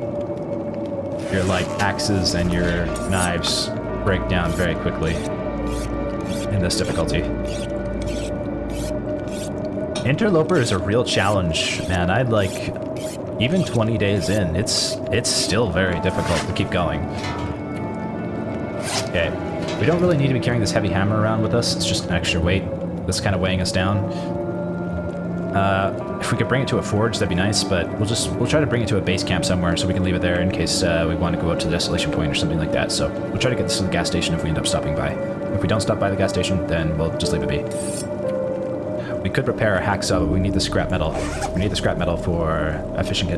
like axes and your knives break down very quickly in this difficulty. Interloper is a real challenge, man. I'd like, even 20 days in, it's still very difficult to keep going. Okay, we don't really need to be carrying this heavy hammer around with us. It's just an extra weight that's kind of weighing us down. If we could bring it to a forge, that'd be nice, but we'll try to bring it to a base camp somewhere so we can leave it there in case we want to go out to the desolation point or something like that. So we'll try to get this to the gas station if we end up stopping by. If we don't stop by the gas station, then we'll just leave it be. We could repair our hacksaw, but we need the scrap metal. We need the scrap metal for a fishing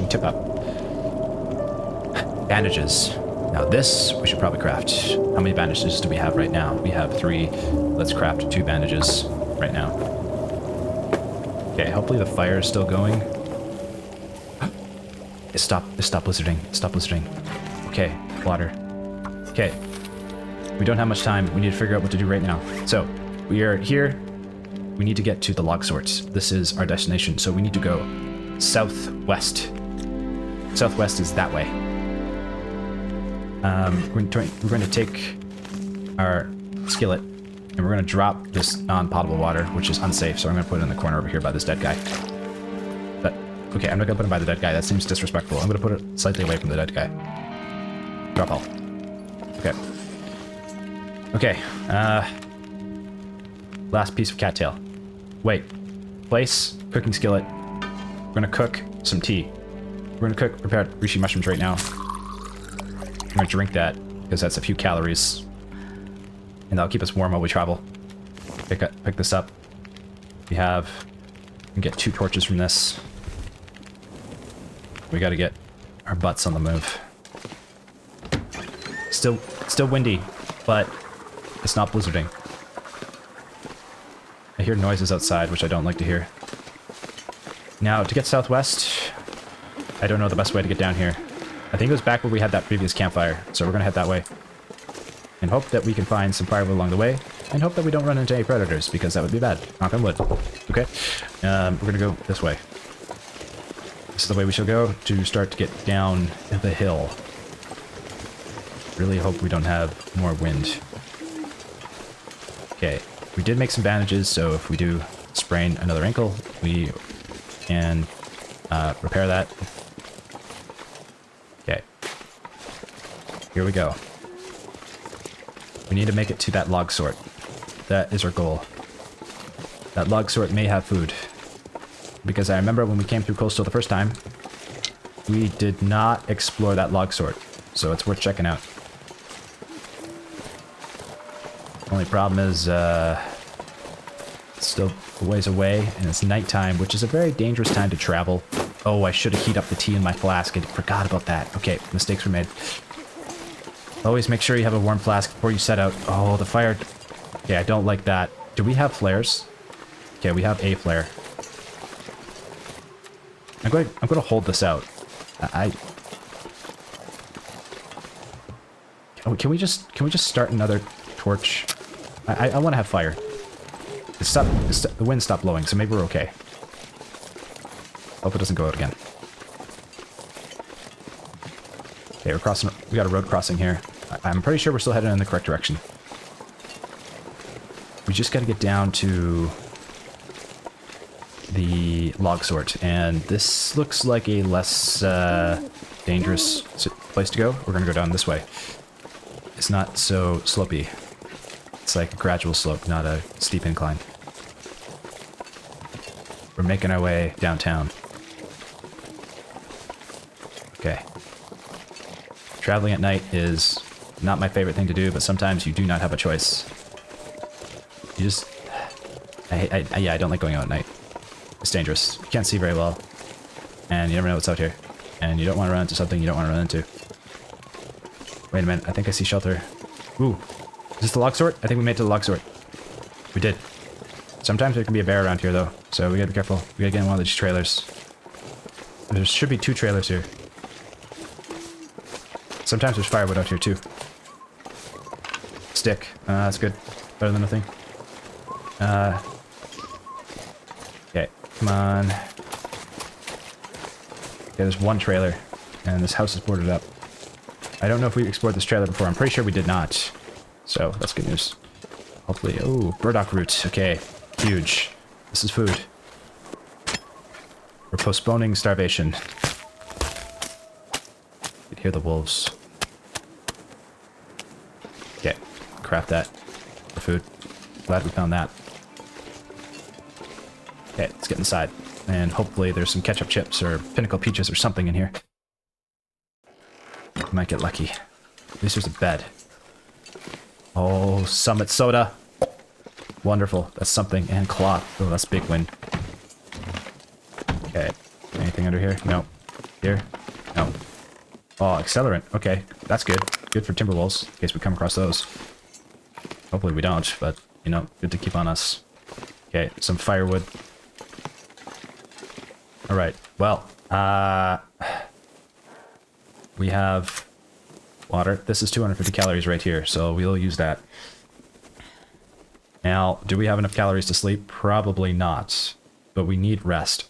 tip-up. Bandages. Now this, we should probably craft. How many bandages do we have right now? We have 3. Let's craft 2 bandages right now. Okay, hopefully the fire is still going. It stopped blizzarding. Stop blizzarding. Okay, water. Okay. We don't have much time. We need to figure out what to do right now. So, we are here. We need to get to the log sorts. This is our destination, so we need to go southwest. Southwest is that way. We're going to take our skillet, and we're going to drop this on potable water, which is unsafe, so I'm going to put it in the corner over here by this dead guy. But, okay, I'm not going to put him by the dead guy. That seems disrespectful. I'm going to put it slightly away from the dead guy. Drop all. Okay. Okay, last piece of cattail. Wait. Place, cooking skillet. We're going to cook some tea. We're going to prepare reishi mushrooms right now. I'm going to drink that, because that's a few calories. And that'll keep us warm while we travel. Pick this up. We can get 2 torches from this. We gotta get our butts on the move. Still windy, but It's not blizzarding. I hear noises outside, which I don't like to hear. Now, to get southwest, I don't know the best way to get down here. I think it was back where we had that previous campfire, so we're gonna head that way. And hope that we can find some firewood along the way, and hope that we don't run into any predators, because that would be bad. Knock on wood. Okay, we're gonna go this way. This is the way we shall go to start to get down the hill. Really hope we don't have more wind. Okay, we did make some bandages, so if we do sprain another ankle, we can repair that. Okay. Here we go. We need to make it to that log sort. That is our goal. That log sort may have food. Because I remember when we came through Coastal the first time, we did not explore that log sort. So it's worth checking out. Only problem is, it's still a ways away, and it's nighttime, which is a very dangerous time to travel. Oh, I should have heated up the tea in my flask. I forgot about that. Okay, mistakes were made. Always make sure you have a warm flask before you set out. Oh, the fire. Okay, I don't like that. Do we have flares? Okay, we have a flare. I'm going to hold this out. Oh, can we just start another torch? I want to have fire. The wind stopped blowing, so maybe we're okay. Hope it doesn't go out again. Okay, we're crossing. We got a road crossing here. I'm pretty sure we're still heading in the correct direction. We just got to get down to the log sort, and this looks like a less dangerous place to go. We're gonna go down this way. It's not so slopey. It's like a gradual slope, not a steep incline. We're making our way downtown. Okay. Traveling at night is not my favorite thing to do, but sometimes you do not have a choice. You just... yeah, I don't like going out at night. It's dangerous. You can't see very well. And you never know what's out here. And you don't want to run into something you don't want to run into. Wait a minute, I think I see shelter. Ooh. Is this the log sort? I think we made it to the log sort. We did. Sometimes there can be a bear around here, though. So we gotta be careful. We gotta get in one of these trailers. There should be 2 trailers here. Sometimes there's firewood out here, too. Stick. That's good. Better than nothing. Okay, come on. Okay, there's 1 trailer, and this house is boarded up. I don't know if we explored this trailer before. I'm pretty sure we did not. So, that's good news. Hopefully... Oh, burdock roots. Okay, huge. This is food. We're postponing starvation. You can hear the wolves. Okay, craft that for food. Glad we found that. Okay, let's get inside. And hopefully there's some ketchup chips or pinnacle peaches or something in here. Might get lucky. At least there's a bed. Oh, Summit Soda. Wonderful. That's something. And cloth. Oh, that's big win. Okay. Anything under here? No. Here? No. Oh, accelerant. Okay. That's good. Good for timber wolves, in case we come across those. Hopefully we don't, but, you know, good to keep on us. Okay, some firewood. Alright, well, we have water. This is 250 calories right here, so we'll use that. Now, do we have enough calories to sleep? Probably not, but we need rest.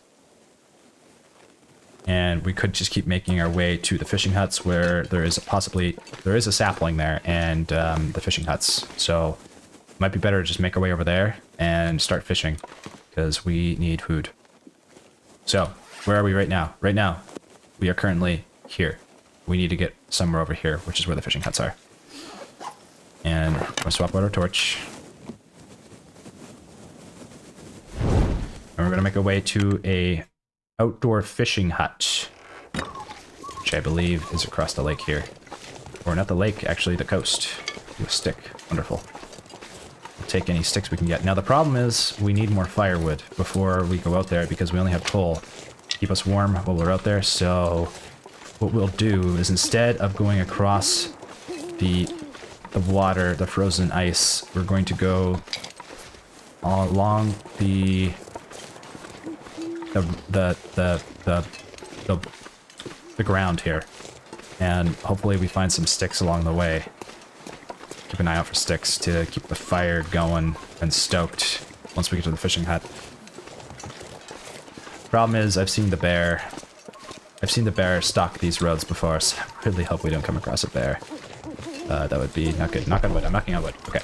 And we could just keep making our way to the fishing huts where there is a sapling there and the fishing huts. So it might be better to just make our way over there and start fishing because we need food. So where are we right now? Right now, we are currently here. We need to get somewhere over here, which is where the fishing huts are. And we're gonna swap out our torch. And we're gonna make our way to a outdoor fishing hut, which I believe is across the lake here. Or not the lake, actually the coast. With a stick. Wonderful. We'll take any sticks we can get. Now the problem is we need more firewood before we go out there because we only have coal to keep us warm while we're out there. So what we'll do is instead of going across the the water, the frozen ice, we're going to go along the ground here, and hopefully we find some sticks along the way. Keep an eye out for sticks to keep the fire going and stoked once we get to the fishing hut. Problem is, I've seen the bear stalk these roads before, so I really hope we don't come across a bear. That would be not good. Knock on wood. I'm knocking on wood. Okay.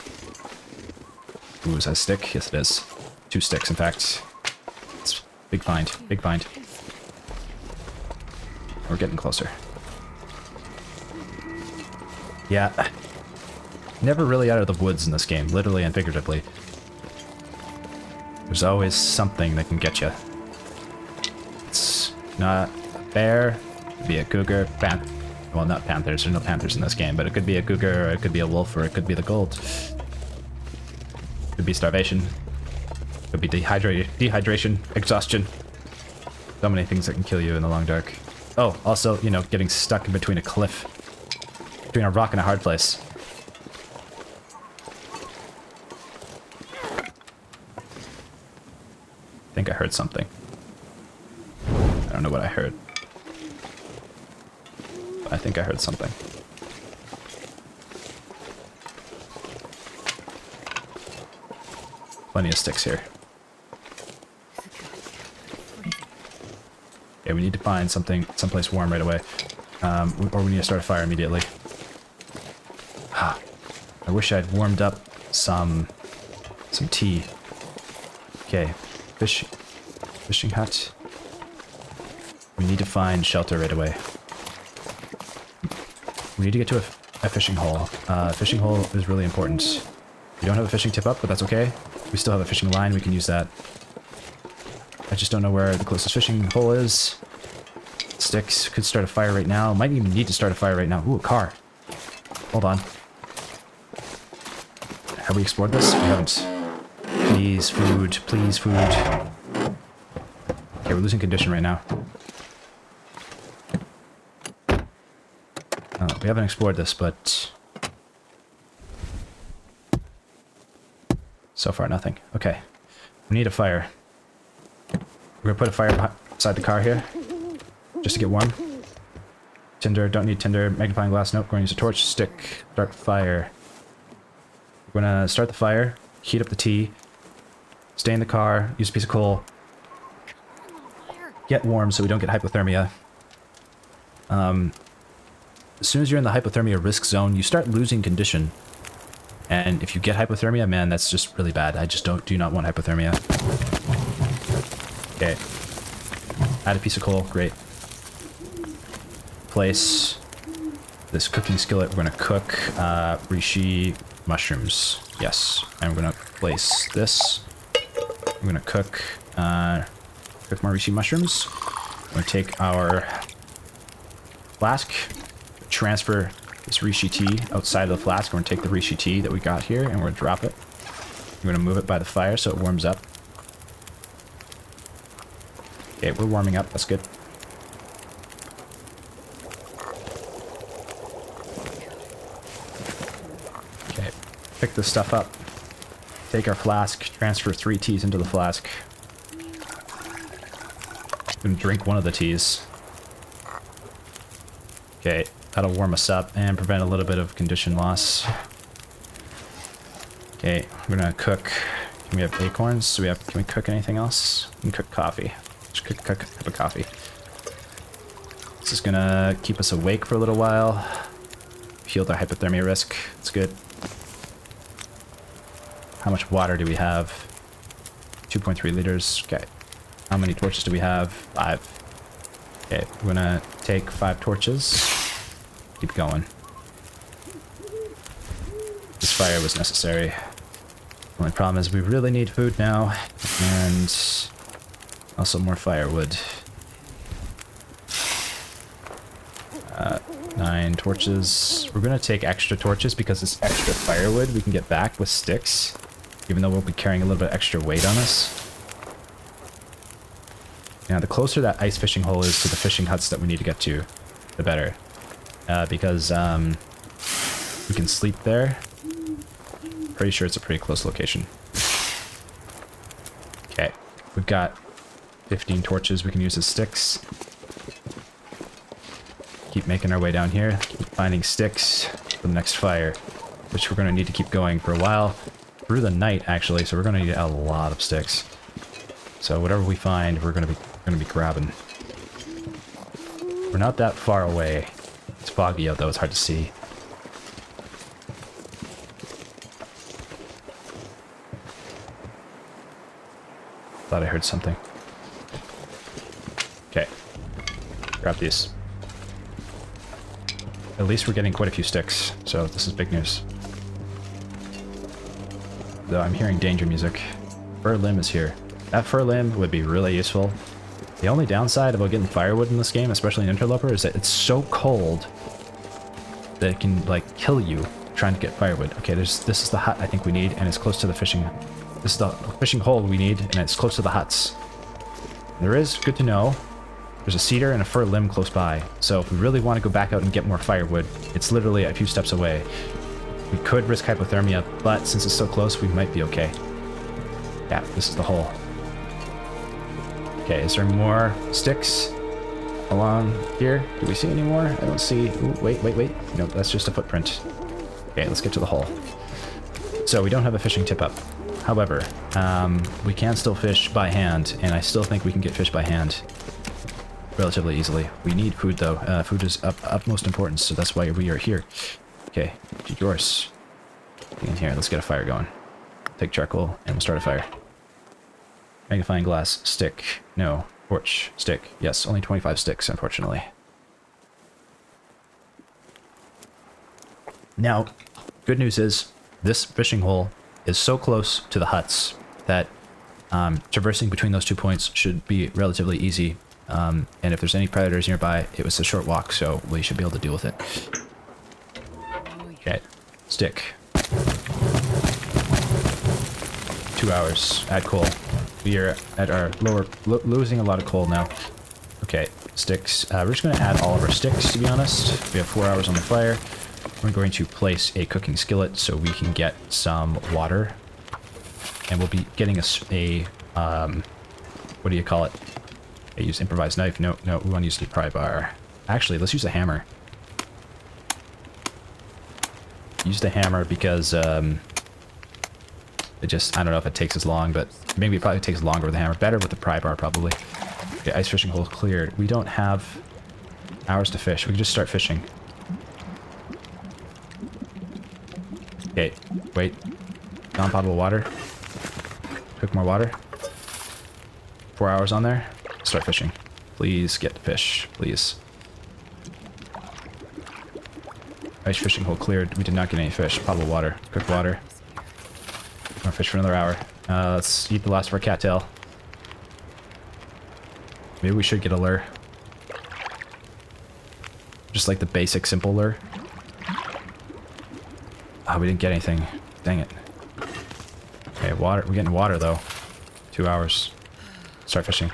Ooh, is that a stick? Yes, it is. 2 sticks, in fact. It's big find. Big find. We're getting closer. Yeah. Never really out of the woods in this game, literally and figuratively. There's always something that can get you. It's not a bear, it could be a cougar, well, not panthers, there's no panthers in this game, but it could be a cougar, or it could be a wolf, or it could be the gold. Could be starvation. Could be dehydration, exhaustion. So many things that can kill you in the long dark. Oh, also, you know, getting stuck in between a cliff. Between a rock and a hard place. I think I heard something. I don't know what I heard. But I think I heard something. Plenty of sticks here. Yeah, we need to find someplace warm right away. Or we need to start a fire immediately. I wish I'd warmed up some tea. Okay, fishing hut. We need to find shelter right away. We need to get to a fishing hole. Fishing hole is really important. We don't have a fishing tip up, but that's okay. We still have a fishing line, we can use that. I just don't know where the closest fishing hole is. Sticks, could start a fire right now. Might even need to start a fire right now. Ooh, a car. Hold on. Have we explored this? We haven't. Please, food. Please, food. Okay, we're losing condition right now. We haven't explored this, but... so far, nothing. Okay. We need a fire. We're gonna put a fire beside the car here. Just to get warm. Tinder, don't need tinder. Magnifying glass, nope. We're gonna use a torch, stick, start fire. We're gonna start the fire, heat up the tea, stay in the car, use a piece of coal, get warm so we don't get hypothermia. As soon as you're in the hypothermia risk zone, you start losing condition. And if you get hypothermia, man, that's just really bad. I just do not want hypothermia. Okay. Add a piece of coal, great. Place this cooking skillet. We're gonna cook reishi mushrooms. Yes, and we're gonna place this. We're gonna cook more reishi mushrooms. We're gonna take our flask, transfer this reishi tea outside of the flask. We're gonna take the reishi tea that we got here and we're gonna drop it. We're gonna move it by the fire so it warms up. Okay, we're warming up. That's good. Okay, pick this stuff up. Take our flask, transfer 3 teas into the flask. And drink one of the teas. Okay, that'll warm us up and prevent a little bit of condition loss. Okay, we're gonna cook. We have acorns. Can we cook anything else? We can cook coffee. Just cook a cup of coffee. This is gonna keep us awake for a little while. Heal our hypothermia risk. It's good. How much water do we have? 2.3 liters. Okay. How many torches do we have? 5. Okay, we're gonna take 5 torches. Keep going. This fire was necessary. Only problem is we really need food now, and also more firewood. 9 torches. We're gonna take extra torches because it's extra firewood we can get back with sticks, even though we'll be carrying a little bit extra weight on us. Now, the closer that ice fishing hole is to the fishing huts that we need to get to, the better. Because We can sleep there. Pretty sure it's a pretty close location. Okay, we've got 15 torches we can use as sticks. Keep making our way down here, keep finding sticks for the next fire, which we're going to need to keep going for a while. Through the night, actually, so we're going to need a lot of sticks. So whatever we find, we're going to be grabbing. We're not that far away. It's foggy out, though. It's hard to see. Thought I heard something. Okay. Grab these. At least we're getting quite a few sticks, so this is big news. Though I'm hearing danger music. Fir limb is here. That fir limb would be really useful. The only downside about getting firewood in this game, especially in Interloper, is that it's so cold that it can, like, kill you trying to get firewood. Okay, this is the hut I think we need, and it's close to the fishing... This is the fishing hole we need, and it's close to the huts. There is, good to know, there's a cedar and a fir limb close by, so if we really want to go back out and get more firewood, it's literally a few steps away. We could risk hypothermia, but since it's so close, we might be okay. Yeah, this is the hole. Okay, is there more sticks along here? Do we see any more? I don't see... Ooh, wait. No, that's just a footprint. Okay, let's get to the hole. So we don't have a fishing tip-up. However, we can still fish by hand, and I still think we can get fish by hand relatively easily. We need food, though. Food is utmost importance, so that's why we are here. Okay, yours. In here, let's get a fire going. Take charcoal, and we'll start a fire. Magnifying glass, stick. No. Torch, stick. Yes, only 25 sticks, unfortunately. Now, good news is, this fishing hole is so close to the huts that traversing between those 2 points should be relatively easy. And if there's any predators nearby, it was a short walk, so we should be able to deal with it. Okay, stick. 2 hours. Add coal. We are at our lower... losing a lot of coal now. Okay, sticks. We're just going to add all of our sticks, to be honest. We have 4 hours on the fire. We're going to place a cooking skillet so we can get some water. And we'll be getting a what do you call it? I use improvised knife. No, we want to use the pry bar. Actually, let's use a hammer. Use the hammer because it just, I don't know if it takes as long, but maybe it probably takes longer with the hammer. Better with the pry bar, probably. Okay, ice fishing hole cleared. We don't have hours to fish. We can just start fishing. Okay, wait. Non-potable water. Cook more water. 4 hours on there. Start fishing. Please get fish, please. Ice fishing hole cleared. We did not get any fish. Potable water. Cook water. More fish for another hour. Let's eat the last of our cattail. Maybe we should get a lure. Just like the basic simple lure. Ah, we didn't get anything. Dang it. Okay, water. We're getting water though. 2 hours. Start fishing.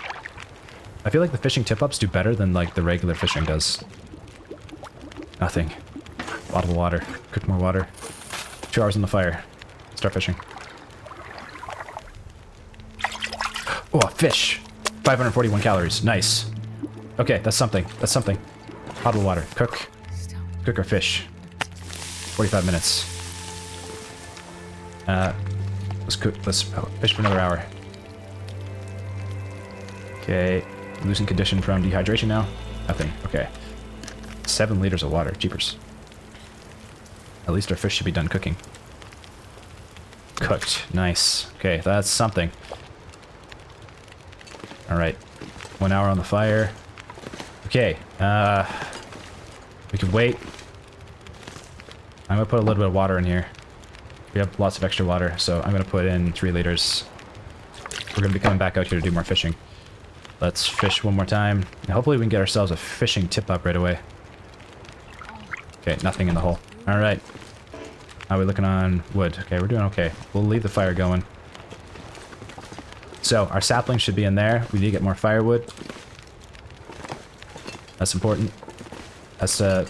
I feel like the fishing tip-ups do better than like the regular fishing does. Nothing. Bottle of water. Cook more water. 2 hours on the fire. Start fishing. Oh, a fish! 541 calories. Nice. Okay, that's something. That's something. Bottle of water. Cook. Cook our fish. 45 minutes. Let's cook. Let's fish for another hour. Okay. Losing condition from dehydration now. Nothing. Okay. 7 liters of water. Jeepers. At least our fish should be done cooking. Cooked. Nice. Okay, that's something. Alright. 1 hour on the fire. Okay. We can wait. I'm gonna put a little bit of water in here. We have lots of extra water, so I'm gonna put in 3 liters. We're gonna be coming back out here to do more fishing. Let's fish one more time. And hopefully we can get ourselves a fishing tip-up right away. Okay, nothing in the hole. Alright. How are we looking on wood? Okay, we're doing okay. We'll leave the fire going. So, our sapling should be in there. We need to get more firewood. That's important. That's a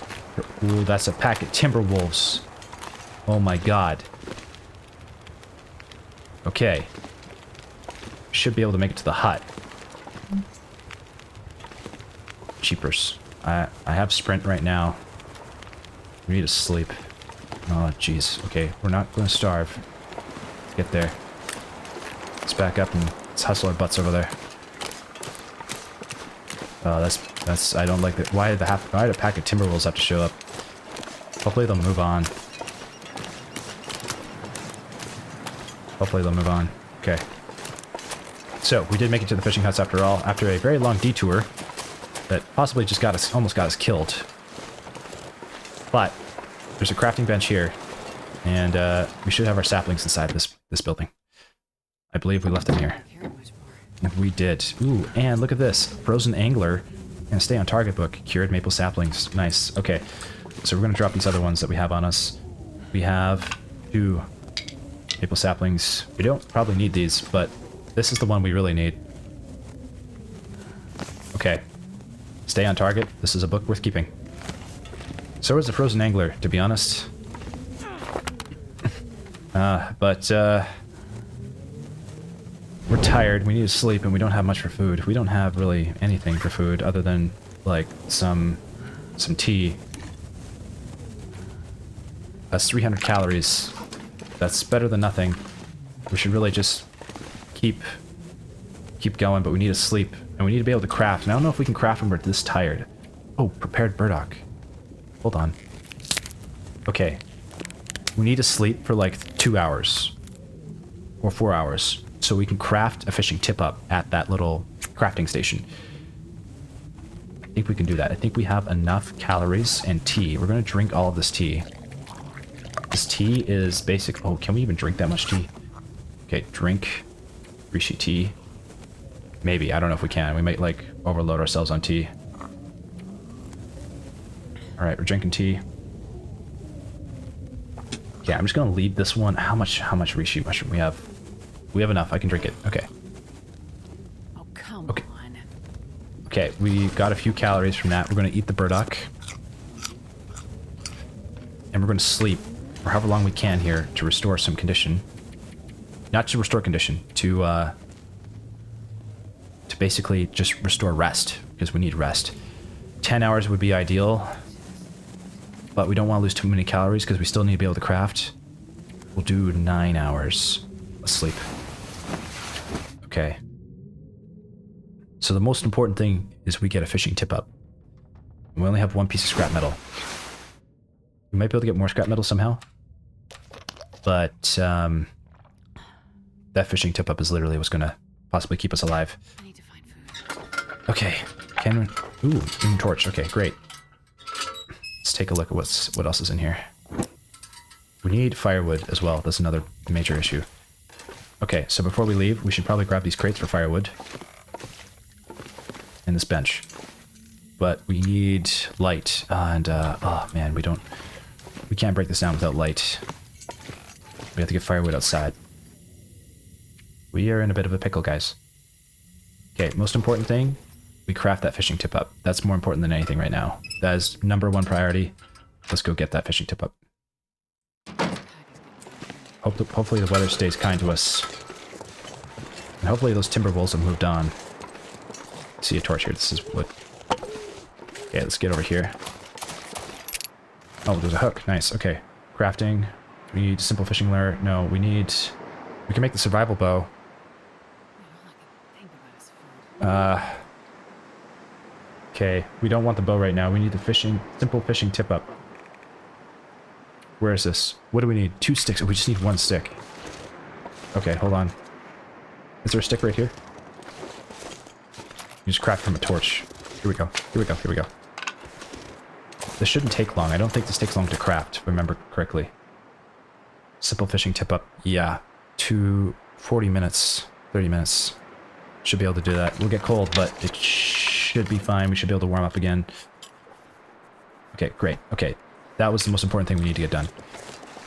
pack of timber wolves. Oh my god. Okay. Should be able to make it to the hut. Cheapers. I have sprint right now. We need to sleep. Oh, jeez. Okay, we're not going to starve. Let's get there. Let's back up and let's hustle our butts over there. Oh, that's. I don't like that. Why did a pack of timber wolves have to show up? Hopefully they'll move on. Hopefully they'll move on. Okay. So we did make it to the fishing huts after all, after a very long detour that possibly just almost got us killed. But there's a crafting bench here, and we should have our saplings inside this building. I believe we left them here. We did. Ooh, and look at this. Frozen angler and stay on target book. Cured maple saplings. Nice. Okay. So we're going to drop these other ones that we have on us. We have 2 maple saplings. We don't probably need these, but this is the one we really need. Okay. Stay on target. This is a book worth keeping. So is the frozen angler, to be honest. We're tired, we need to sleep, and we don't have much for food. We don't have really anything for food other than, like, some tea. That's 300 calories. That's better than nothing. We should really just keep going, but we need to sleep, and we need to be able to craft. And I don't know if we can craft when we're this tired. Oh, prepared burdock. Hold on. Okay. We need to sleep for, like, 2 hours. Or 4 hours. So we can craft a fishing tip-up at that little crafting station. I think we can do that. I think we have enough calories and tea. We're going to drink all of this tea. This tea is basic... Oh, can we even drink that much tea? Okay, drink. Rishi tea. Maybe. I don't know if we can. We might, like, overload ourselves on tea. Alright, we're drinking tea. Yeah, I'm just going to leave this one. How much Rishi mushroom we have? We have enough. I can drink it. Okay. Oh, come on. Okay, we got a few calories from that. We're going to eat the burdock. And we're going to sleep for however long we can here to restore some condition. Not to restore condition, to basically just restore rest, because we need rest. 10 hours would be ideal, but we don't want to lose too many calories because we still need to be able to craft. We'll do 9 hours of sleep. Okay. So the most important thing is we get a fishing tip-up. We only have 1 piece of scrap metal. We might be able to get more scrap metal somehow. But that fishing tip-up is literally what's going to possibly keep us alive. I need to find food. Okay. Ooh, green torch. Okay, great. Let's take a look at what else is in here. We need firewood as well. That's another major issue. Okay, so before we leave, we should probably grab these crates for firewood. And this bench. But we need light. Oh man, we can't break this down without light. We have to get firewood outside. We are in a bit of a pickle, guys. Okay, most important thing, we craft that fishing tip-up. That's more important than anything right now. That is #1 priority. Let's go get that fishing tip-up. Hopefully the weather stays kind to us. And hopefully those timber wolves have moved on. See a torch here. This is wood. Okay, let's get over here. Oh, there's a hook. Nice. Okay. Crafting. We need simple fishing lure. No, we can make the survival bow. Okay, we don't want the bow right now. We need the simple fishing tip-up. Where is this? What do we need? 2 sticks. Oh, we just need 1 stick. Okay, hold on. Is there a stick right here? You just craft from a torch. Here we go. Here we go. Here we go. This shouldn't take long. I don't think this takes long to craft, if I remember correctly. Simple fishing tip-up. Yeah. 40 minutes. 30 minutes. Should be able to do that. We'll get cold, but it should be fine. We should be able to warm up again. Okay, great. Okay. That was the most important thing we need to get done.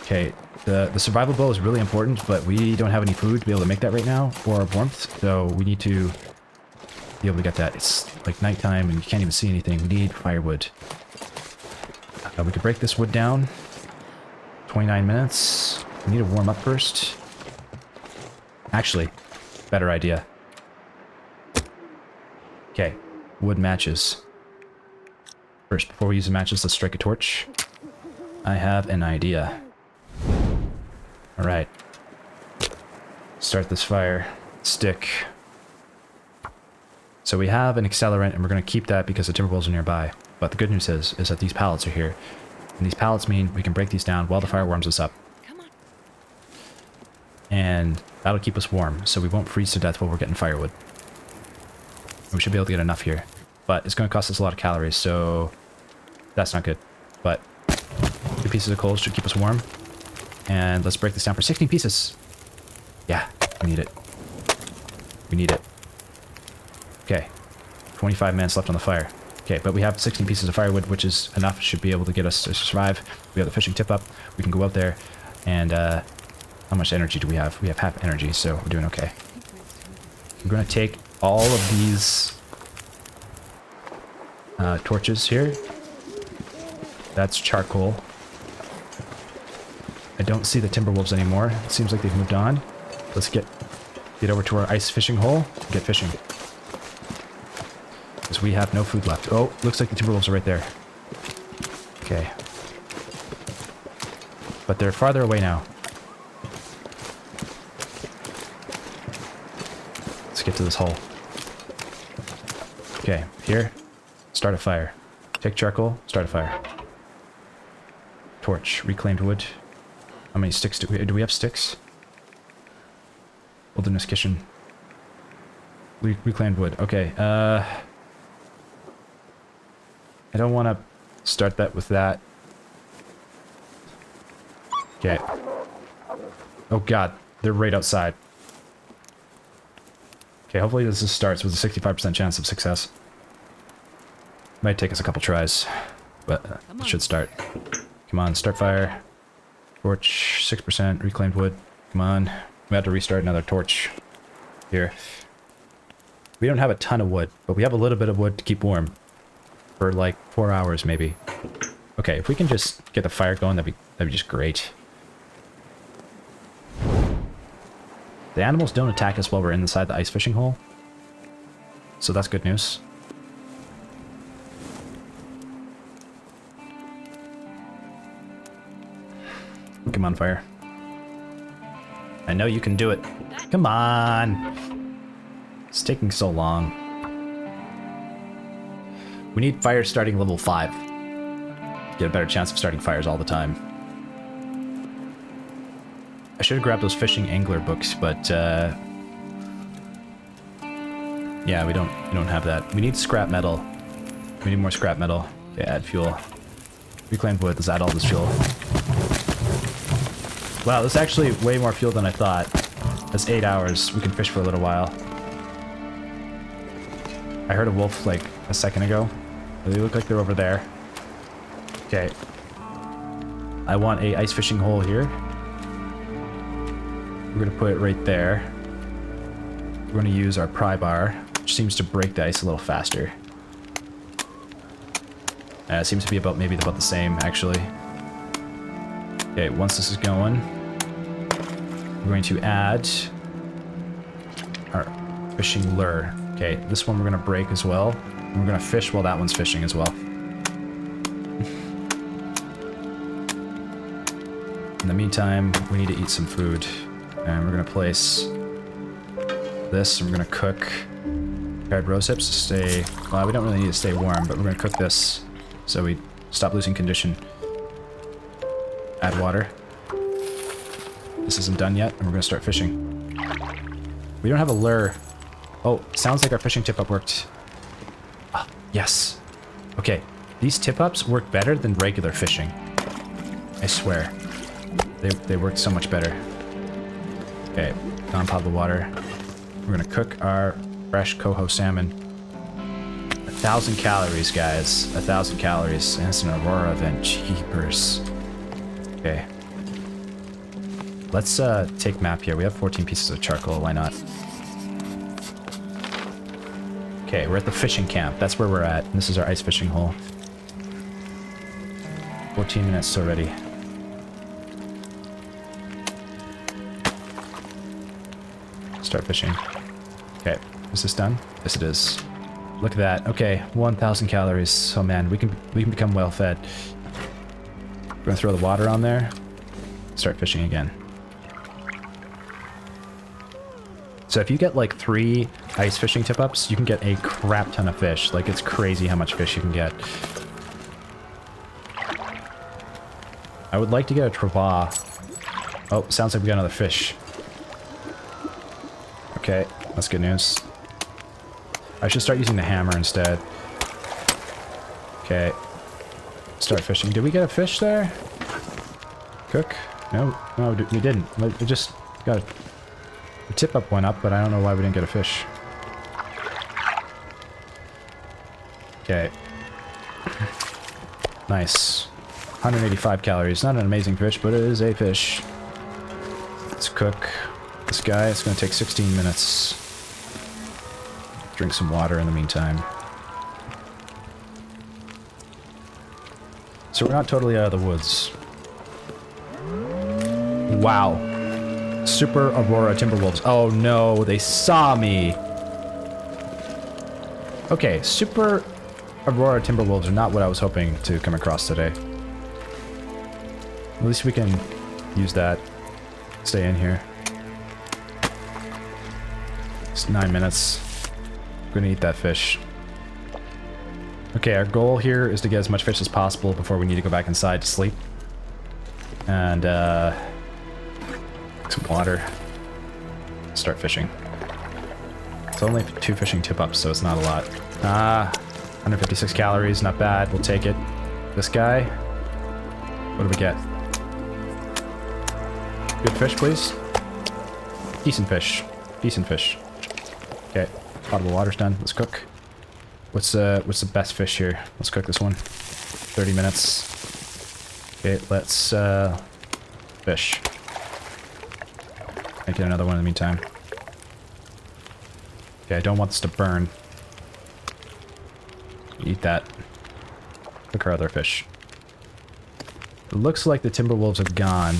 Okay, the survival bow is really important, but we don't have any food to be able to make that right now, or warmth, so we need to be able to get that. It's like nighttime and you can't even see anything. We need firewood. We could break this wood down. 29 minutes. We need to warm up first. Actually, better idea. Okay, wood matches. First, before we use the matches, let's strike a torch. I have an idea. Alright. Start this fire. Stick. So we have an accelerant, and we're going to keep that because the timberwolves are nearby. But the good news is that these pallets are here. And these pallets mean we can break these down while the fire warms us up. Come on. And that'll keep us warm, so we won't freeze to death while we're getting firewood. We should be able to get enough here. But it's going to cost us a lot of calories, so that's not good. But 2 pieces of coal should keep us warm. And let's break this down for 16 pieces. Yeah, we need it. We need it. Okay, 25 minutes left on the fire. Okay, but we have 16 pieces of firewood, which is enough. Should be able to get us to survive. We have the fishing tip up. We can go out there. And how much energy do we have? We have half energy, so we're doing okay. I'm going to take all of these torches here. That's charcoal. I don't see the timberwolves anymore. It seems like they've moved on. Let's get over to our ice fishing hole and get fishing. Because we have no food left. Oh, looks like the timberwolves are right there. Okay. But they're farther away now. Let's get to this hole. Okay, here. Start a fire. Take charcoal, start a fire. Torch, reclaimed wood. How many sticks do we have sticks? Wilderness kitchen. Reclaimed wood. Okay, I don't want to start that with that. Okay. Oh god, they're right outside. Okay, hopefully this starts with a 65% chance of success. Might take us a couple tries, but it should start. Come on, start fire. Torch, 6%, reclaimed wood. Come on. We have to restart another torch here. We don't have a ton of wood, but we have a little bit of wood to keep warm. For like 4 hours, maybe. Okay, if we can just get the fire going, that'd be just great. The animals don't attack us while we're inside the ice fishing hole. So that's good news. Come on, fire. I know you can do it. Come on! It's taking so long. We need fire starting level 5. Get a better chance of starting fires all the time. I should have grabbed those fishing angler books, but yeah, we don't have that. We need scrap metal. We need more scrap metal. Okay, add fuel. Reclaimed wood. Let's add all this fuel. Wow, this is actually way more fuel than I thought. That's 8 hours. We can fish for a little while. I heard a wolf like a second ago. They look like they're over there. Okay. I want a ice fishing hole here. We're gonna put it right there. We're gonna use our pry bar, which seems to break the ice a little faster. It seems to be maybe about the same, actually. Okay, once this is going, we're going to add our fishing lure. Okay, this one we're gonna break as well. And we're gonna fish while that one's fishing as well. In the meantime, we need to eat some food. And we're gonna place this, and we're gonna cook prepared rose hips to stay... Well, we don't really need to stay warm, but we're gonna cook this so we stop losing condition. Add water. This isn't done yet, and we're gonna start fishing. We don't have a lure. Oh, sounds like our fishing tip-up worked. Ah, yes. Okay, these tip-ups work better than regular fishing. I swear. They work so much better. Okay, non-pot the water. We're gonna cook our fresh coho salmon. 1,000 calories, guys. 1,000 calories. And it's an Aurora event. Jeepers. Okay. Let's take map here. We have 14 pieces of charcoal. Why not? Okay, we're at the fishing camp. That's where we're at. And this is our ice fishing hole. 14 minutes already. Start fishing. Okay, is this done? Yes, it is. Look at that. Okay, 1,000 calories. Oh man, we can become well fed. We're gonna throw the water on there. Start fishing again. So if you get like 3 ice fishing tip-ups, you can get a crap ton of fish. Like, it's crazy how much fish you can get. I would like to get a trevor. Oh, sounds like we got another fish. Okay, that's good news. I should start using the hammer instead. Okay. Start fishing. Did we get a fish there? Cook? No, we didn't. We just got a tip-up went up, but I don't know why we didn't get a fish. Okay. Nice. 185 calories. Not an amazing fish, but it is a fish. Let's cook this guy. It's going to take 16 minutes. Drink some water in the meantime. So we're not totally out of the woods. Wow. Super Aurora Timberwolves. Oh no, they saw me. Okay, Super Aurora Timberwolves are not what I was hoping to come across today. At least we can use that. Stay in here. It's 9 minutes. I'm gonna eat that fish. Okay, our goal here is to get as much fish as possible before we need to go back inside to sleep. And, some water. Start fishing. It's only 2 fishing tip-ups, so it's not a lot. 156 calories, not bad. We'll take it. This guy. What do we get? Good fish, please. Decent fish. Decent fish. Okay, potable water's done. Let's cook. What's the best fish here? Let's cook this one. 30 minutes. Okay, let's fish. Make it another one in the meantime. Okay, I don't want this to burn. Eat that. Cook our other fish. It looks like the Timberwolves have gone.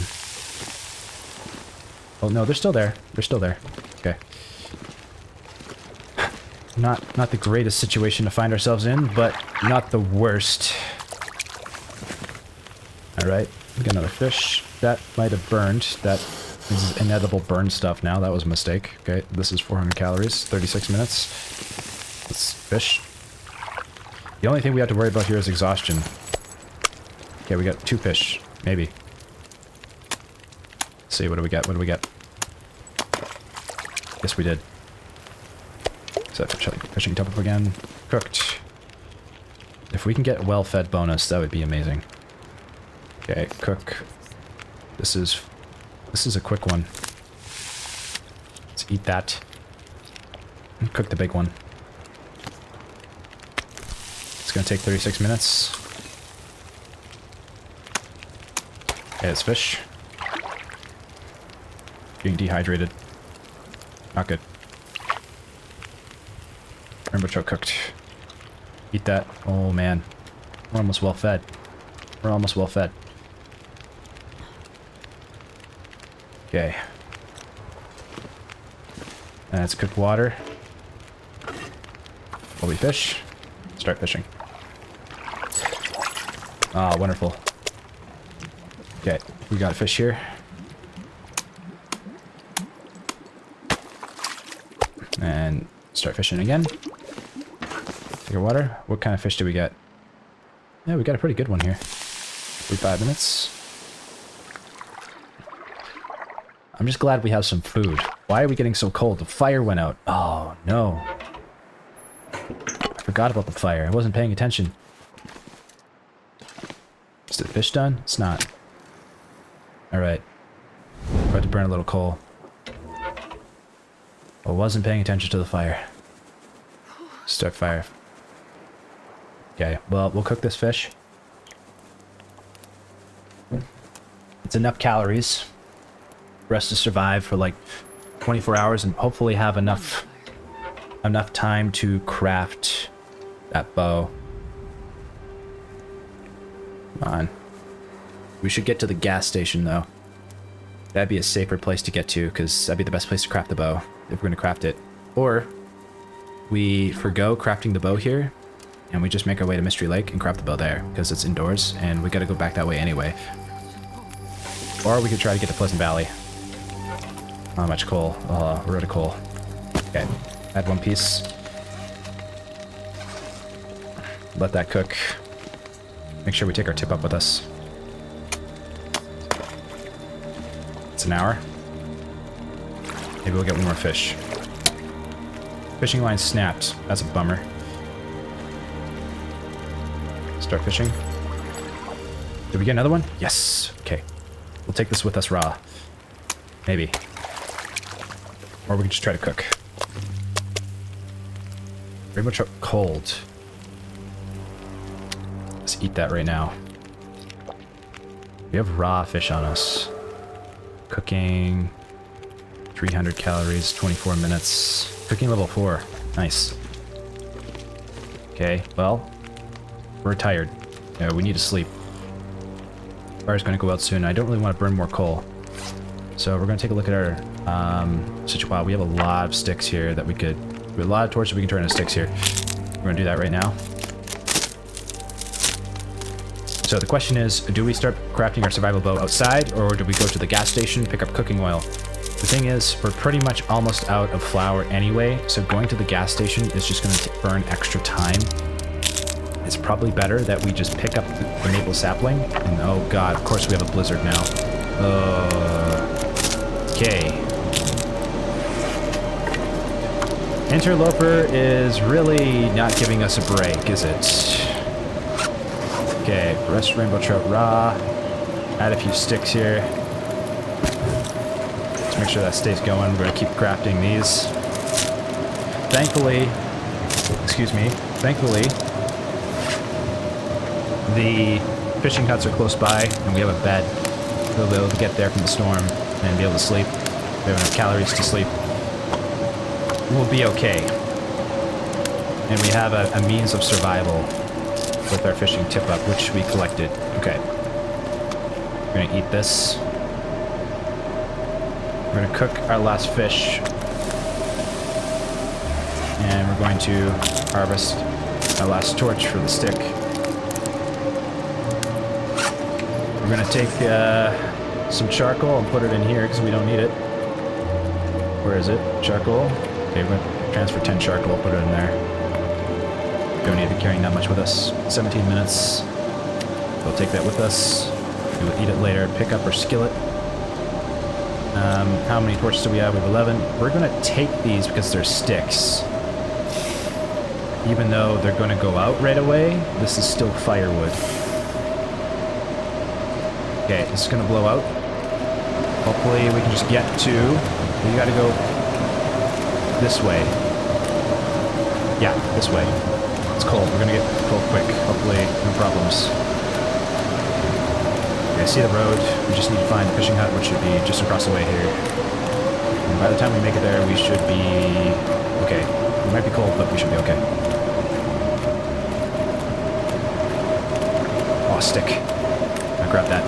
Oh no, they're still there. They're still there. Okay. Not the greatest situation to find ourselves in, but not the worst. Alright, we got another fish. That might have burned. That is inedible burn stuff now. That was a mistake. Okay, this is 400 calories, 36 minutes. Let's fish. The only thing we have to worry about here is exhaustion. Okay, we got 2 fish. Maybe. Let's see, what do we get? What do we get? Yes, we did. Is that fishing tip up again? Cooked. If we can get a well-fed bonus, that would be amazing. Okay, cook. This is a quick one. Let's eat that. And cook the big one. It's gonna take 36 minutes. Okay, it's fish. Getting dehydrated. Not good. Rainbow trout cooked. Eat that. Oh man. We're almost well fed. We're almost well fed. Okay. And it's cooked water. While we fish. Start fishing. Ah, wonderful. Okay, we got a fish here. And start fishing again. Take our water. What kind of fish do we get? Yeah, we got a pretty good one here. 45 minutes. I'm just glad we have some food. Why are we getting so cold? The fire went out. Oh, no. I forgot about the fire. I wasn't paying attention. Is the fish done? It's not. Alright. We're about to burn a little coal. I wasn't paying attention to the fire. Start fire. Okay, well, we'll cook this fish. It's enough calories for us to survive for like 24 hours and hopefully have enough time to craft that bow. Come on. We should get to the gas station though. That'd be a safer place to get to, because that'd be the best place to craft the bow, if we're going to craft it. Or we forgo crafting the bow here, and we just make our way to Mystery Lake and craft the bow there, because it's indoors, and we got to go back that way anyway. Or we could try to get to Pleasant Valley. Not much coal. We're out of coal. Okay, add one piece. Let that cook. Make sure we take our tip up with us. It's an hour. Maybe we'll get one more fish. Fishing line snapped. That's a bummer. Start fishing. Did we get another one? Yes. Okay. We'll take this with us raw. Maybe. Or we can just try to cook. Very much cold. Let's eat that right now. We have raw fish on us. Cooking. 300 calories, 24 minutes. Cooking level 4. Nice. Okay, well, we're tired. Yeah, we need to sleep. Fire's going to go out soon. I don't really want to burn more coal. So we're going to take a look at our wow, we have a lot of sticks here that we could... We have a lot of torches we can turn into sticks here. We're going to do that right now. So the question is, do we start crafting our survival bow outside, or do we go to the gas station, pick up cooking oil? The thing is, we're pretty much almost out of flour anyway, so going to the gas station is just going to burn extra time. It's probably better that we just pick up the maple sapling, and oh god, of course we have a blizzard now. Okay. Interloper is really not giving us a break, is it? Okay, rest rainbow trout raw. Add a few sticks here. Let's make sure that stays going. We're going to keep crafting these. Thankfully, the fishing huts are close by, and we have a bed. We'll be able to get there from the storm and be able to sleep. We have enough calories to sleep. We'll be okay. And we have a means of survival with our fishing tip-up, which we collected. Okay. We're gonna eat this. We're gonna cook our last fish. And we're going to harvest our last torch for the stick. We're gonna take some charcoal and put it in here because we don't need it. Where is it? Charcoal. Okay, we're gonna transfer 10 charcoal, put it in there. Don't need to be carrying that much with us. 17 minutes. We'll take that with us. We will eat it later. Pick up our skillet. How many torches do we have? We have 11. We're going to take these because they're sticks. Even though they're going to go out right away, this is still firewood. Okay, this is going to blow out. Hopefully we can just get to... We got to go this way. Yeah, this way. It's cold. We're gonna get cold quick. Hopefully, no problems. Okay, I see the road. We just need to find the fishing hut, which should be just across the way here. And by the time we make it there, we should be... Okay. We might be cold, but we should be okay. Oh, stick. I grabbed that.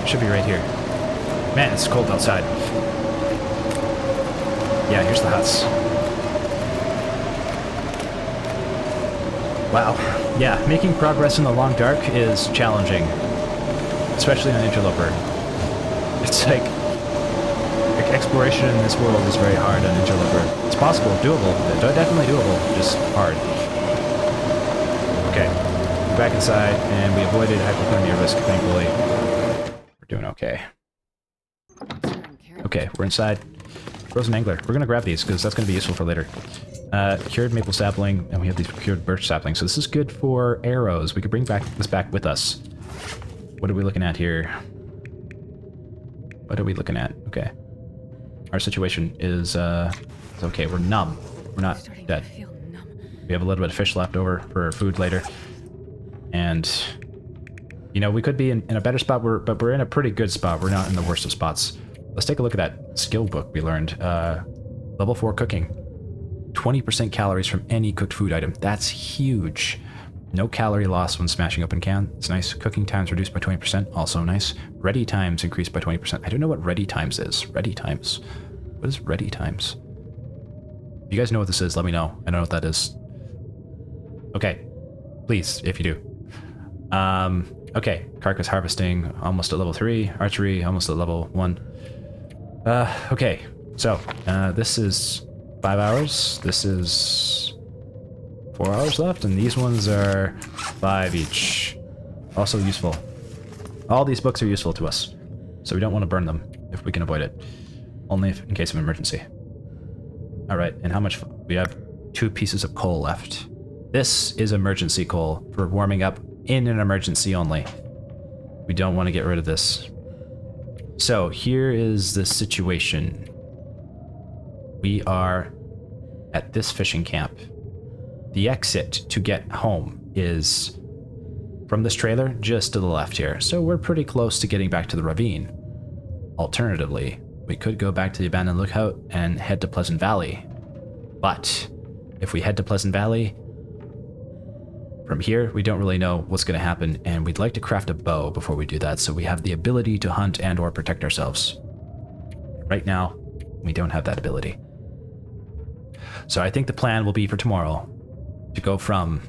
Should be right here. Man, it's cold outside. Yeah, here's the huts. Wow. Yeah, making progress in the long dark is challenging. Especially on Interloper. It's like exploration in this world is very hard on Interloper. It's possible, doable, definitely doable, just hard. Okay, we're back inside, and we avoided hypothermia risk, thankfully. We're doing okay. Okay, we're inside. Frozen angler. We're gonna grab these, because that's gonna be useful for later. Cured maple sapling, and we have these cured birch saplings. So this is good for arrows. We could bring this back with us. What are we looking at here? What are we looking at? Okay. Our situation is okay. We're numb. We're not dead. We have a little bit of fish left over for food later. And, you know, we could be in a better spot, but we're in a pretty good spot. We're not in the worst of spots. Let's take a look at that skill book we learned. Level 4 cooking. 20% calories from any cooked food item. That's huge. No calorie loss when smashing open can. It's nice. Cooking times reduced by 20%. Also nice. Ready times increased by 20%. I don't know what ready times is. Ready times. What is ready times? If you guys know what this is, let me know. I don't know what that is. Okay. Please, if you do. Okay. Carcass harvesting, almost at level 3. Archery, almost at level 1. Okay. So, this is 5 hours. This is 4 hours left, and these ones are 5 each. Also useful. All these books are useful to us, so we don't want to burn them if we can avoid it. Only if, in case of emergency. Alright, and how much? We have 2 pieces of coal left. This is emergency coal for warming up in an emergency only. We don't want to get rid of this. So here is the situation. We are at this fishing camp. The exit to get home is from this trailer just to the left here. So we're pretty close to getting back to the ravine. Alternatively, we could go back to the abandoned lookout and head to Pleasant Valley. But if we head to Pleasant Valley, from here, we don't really know what's going to happen, and we'd like to craft a bow before we do that so we have the ability to hunt and or protect ourselves. Right now, we don't have that ability. So I think the plan will be for tomorrow to go from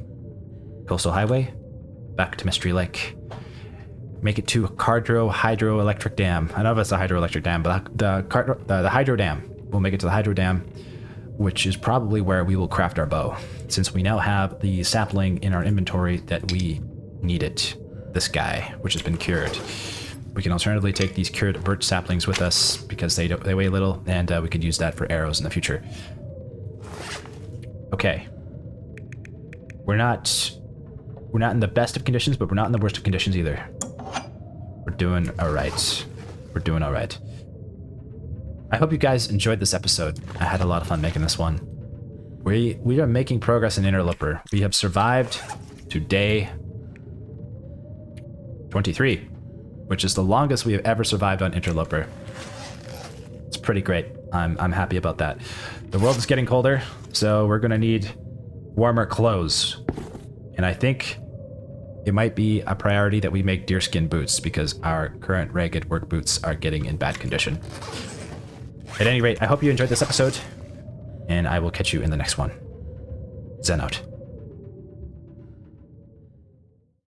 Coastal Highway back to Mystery Lake, make it to hydroelectric dam. I don't know if it's a hydroelectric dam, but the hydro dam. We'll make it to the hydro dam, which is probably where we will craft our bow, since we now have the sapling in our inventory that we needed. This guy, which has been cured. We can alternatively take these cured birch saplings with us because they weigh little, and we could use that for arrows in the future. Okay. We're not in the best of conditions, but we're not in the worst of conditions either. We're doing all right. We're doing all right. I hope you guys enjoyed this episode. I had a lot of fun making this one. We are making progress in Interloper. We have survived to day 23, which is the longest we have ever survived on Interloper. It's pretty great. I'm happy about that. The world is getting colder, so we're gonna need warmer clothes. And I think it might be a priority that we make deerskin boots because our current ragged work boots are getting in bad condition. At any rate, I hope you enjoyed this episode, and I will catch you in the next one. Zen out.